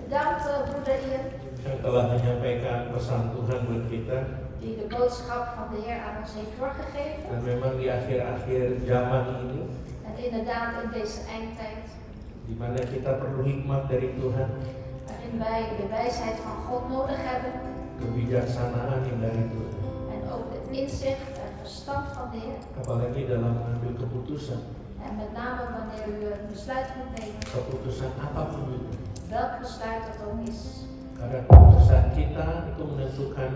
Bedankt, broeder Ian, yang telah menyampaikan pesan Tuhan buat kita. die de boodschap van de Heer aan ons heeft doorgegeven. Dan memang di akhir-akhir zaman ini, En inderdaad in deze eindtijd, di mana kita perlu hikmat dari Tuhan, waarin wij de wijsheid van God nodig hebben. kebijaksanaan yang dari Tuhan, En ook het inzicht en verstand van de Heer. apalagi dalam mengambil keputusan, En met name wanneer u een besluit moet nemen, keputusan apapun itu. welk besluit het ook is. Karena keputusan kita itu menentukan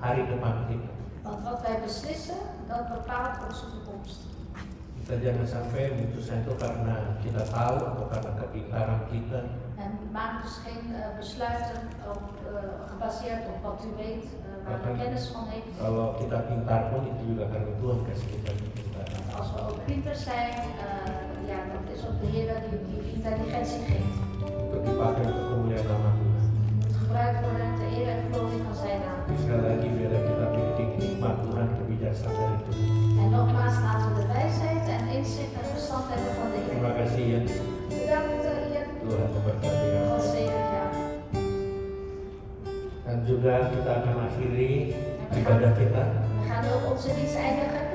hari depan kita. Want wat wij beslissen, dat bepaalt onze toekomst. Dan jangan sampai memutuskan itu karena kita tahu atau karena kepintaran kita. En maak dus geen besluiten gebaseerd op wat u weet, waar u kennis van heeft. Kalau kita pintar pun itu juga karena Tuhan kasih kita kepintaran. Als we ook pinter zijn, ja, dat is ook de Heer die intelligentie geeft. Untuk dipakai untuk kemuliaan nama Tuhan. Het gebruikt worden ter eer en glorie van zijn naam. Sekali lagi biarlah kita miliki nikmat Tuhan, kebijaksanaan itu. En nogmaals laten we de wijsheid en inzicht en verstand hebben van de Heer. Terima kasih ya. Bedankt Heer. Tuhan memberkati kamu. God zegen jou. Dan juga kita akan akhiri ibadah kita. We gaan ook onze dienst eindigen.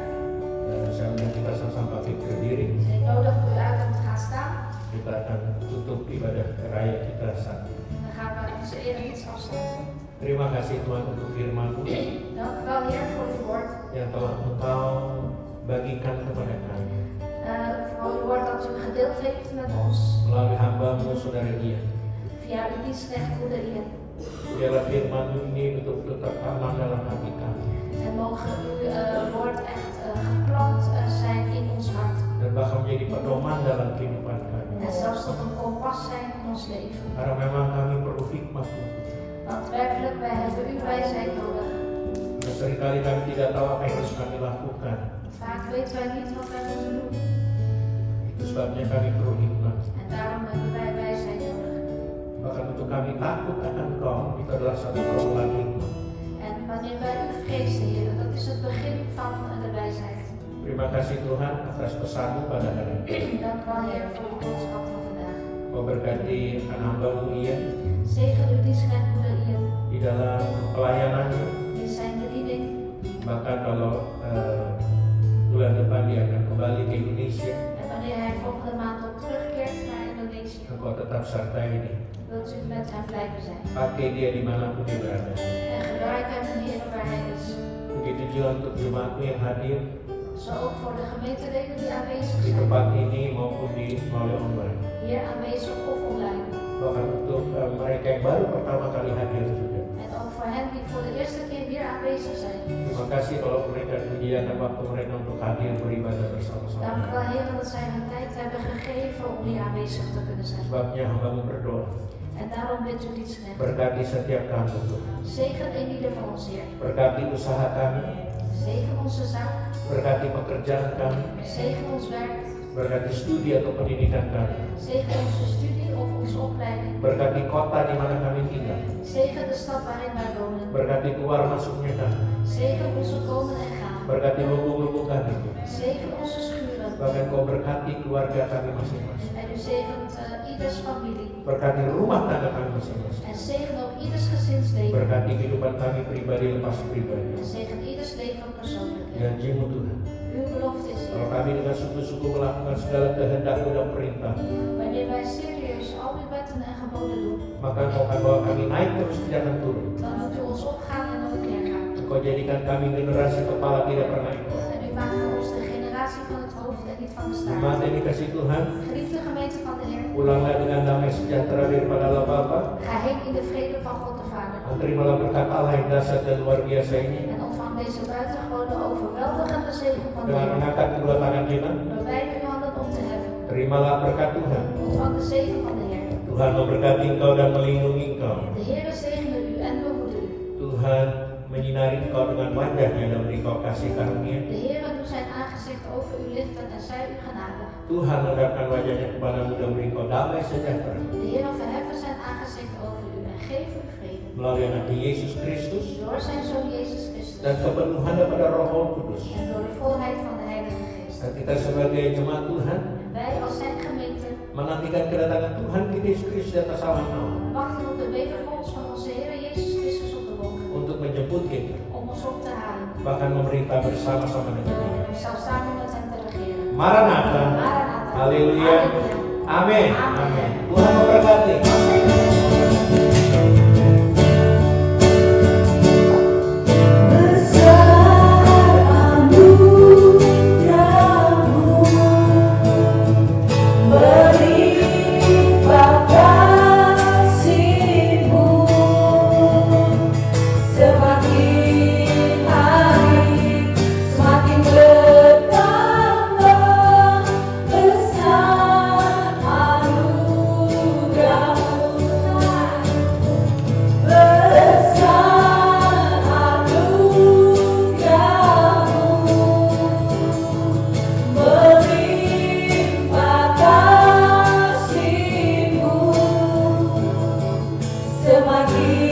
Dan saya undang kita sama-sama bangkit berdiri. Dus ik nodig u uit om te gaan staan. Kita akan tutup ibadah raya kita saat ini. Dan gaan we onze eredienst afsluiten. Terima kasih Tuhan untuk firman-Mu Dank u wel Heer voor uw woord. yang telah Engkau bagikan kepada kami Voor uw woord dat u gedeeld heeft met ons. melalui hamba-Mu Saudara Ian. Via uw dienstknecht Broeder Ian. Biarlah firman-Mu ini betul-betul tertanam dalam hati kami En mogen uw woord echt geplant zijn in ons hart. dan bahkan menjadi pedoman dalam kehidupan kami. En zelfs tot een kompas zijn in ons leven. Karena memang kami perlu hikmat Tuhan. Want werkelijk, wij hebben uw wijsheid nodig. Dan seringkali kami tidak tahu apa yang harus kami lakukan. Vaak weten wij niet wat wij moeten doen. Itu sebabnya kami perlu hikmat. En daarom hebben wij wijsheid nodig. Bahkan untuk kami takut akan Kau, itu adalah satu permulaan hikmat. En wanneer wij u vrezen, Heer, dat is het begin van de wijsheid. Terima kasih Tuhan atas pesan-Mu pada hari ini. Dank u wel, Heer, voor uw boodschap van vandaag. Kau berkati hamba-Mu Ian Zegen uw dienstknecht Broeder Ian di dalam pelayanannya. in zijn bediening. Bahkan kalau bulan depan dia akan kembali ke Indonesia, En wanneer hij volgende maand ook terugkeert naar Indonesië, Engkau tetap sertai dia. wilt u met hem blijven zijn. Pakai dia dimanapun dia berada. En gebruik hem, Heer, waar hij is. Begitu juga untuk jemaat-Mu yang hadir Zo ook voor de gemeenteleden die aanwezig di zijn. tempat ini maupun di melalui online. Hier aanwezig of online. Bahkan untuk mereka yang baru pertama kali hadir juga. En ook voor hen die voor de eerste keer hier aanwezig zijn. Terima kasih kalau mereka menyediakan waktu mereka untuk hadir beribadah Dank u bersama-sama. wel, Heer, dat zij hun tijd hebben gegeven om hier aanwezig te kunnen zijn. Sebabnya hamba-Mu berdoa. En daarom bidt u dienstknecht. Berkati setiap kami Tuhan. Zegen in ieder van ons, Heer. Berkati usaha kami. Zegen onze zaak. Berkati pekerjaan kami. Zegen ons werk. Berkati studi atau pendidikan kami. Zegen onze studie of onze opleiding. Berkati kota di mana kami tinggal. Zegen de stad waarin wij wonen. Berkati keluar masuknya kami. Zegen onze komen en gaan. Berkati lubuk-lubuk kami. Zegen onze schuren. Bahkan Kau berkati keluarga kami masing-masing. En u zegent ieders familie. Berkati rumah tangga kami masing-masing. En zegen ook ieders gezinsleven. Berkati kehidupan kami pribadi lepas pribadi. En zegen ieders leven persoonlijk. Janji-Mu Tuhan. Uw belofte is Kalau hier. kami dengan sungguh-sungguh melakukan segala kehendak-Mu dan perintah, Wanneer wij serieus al uw wetten en geboden doen, maka Engkau akan bawa kami naik terus tidak akan turun. dan doet u ons opgaan en ook neergaan. Engkau jadikan kami generasi kepala tidak pernah ikut. En u maakt van ons de generatie van het hoofd en niet van de Jemaat staart. yang dikasih Tuhan, Geliefde gemeente van de Heer, pulanglah dengan damai sejahtera daripada Allah Bapa. ga heen in de vrede van God de Vader. Terimalah berkat Allah yang dahsyat dan luar biasa ini En ontvang deze buitengewone overweldigende zegen van de dengan Heer. mengangkat kedua tangan kita. Door beide uw handen op te heffen. Terimalah berkat Tuhan. Ontvang de zegen van de Heer. Tuhan memberkati engkau dan melindungi engkau. De Heer zegene u en behoede u. Tuhan menyinari engkau dengan wajahnya dan beri kau kasih karunia. De Heer doet zijn aangezicht over u lichten en zij u genadig. Tuhan mengangkat wajahnya kepadamu dan beri kau damai sejahtera. De Heer verheffen zijn aangezicht over u en geeft u vrede. Melalui anaknya Yesus Kristus Door zijn Zoon Jezus Christus. dan kepenuhan daripada Roh Kudus. En door de volheid van de Heilige Geest. Dan kita sebagai jemaat Tuhan En wij als zijn gemeente menantikan kedatangan Tuhan kita Yesus Kristus di atas awan-awan wachten op de wederkomst van onze Heer Jezus Christus op de wolken. untuk menjemput kita, Om ons op te halen. bahkan memerintah bersama-sama dengan dia. En zelfs samen met hem te regeren. Maranatha. Maranatha. Haleluya. Haleluya. Amin. Amin. Amin. Tuhan memberkati. Semakin hari semakin bertambah. semakin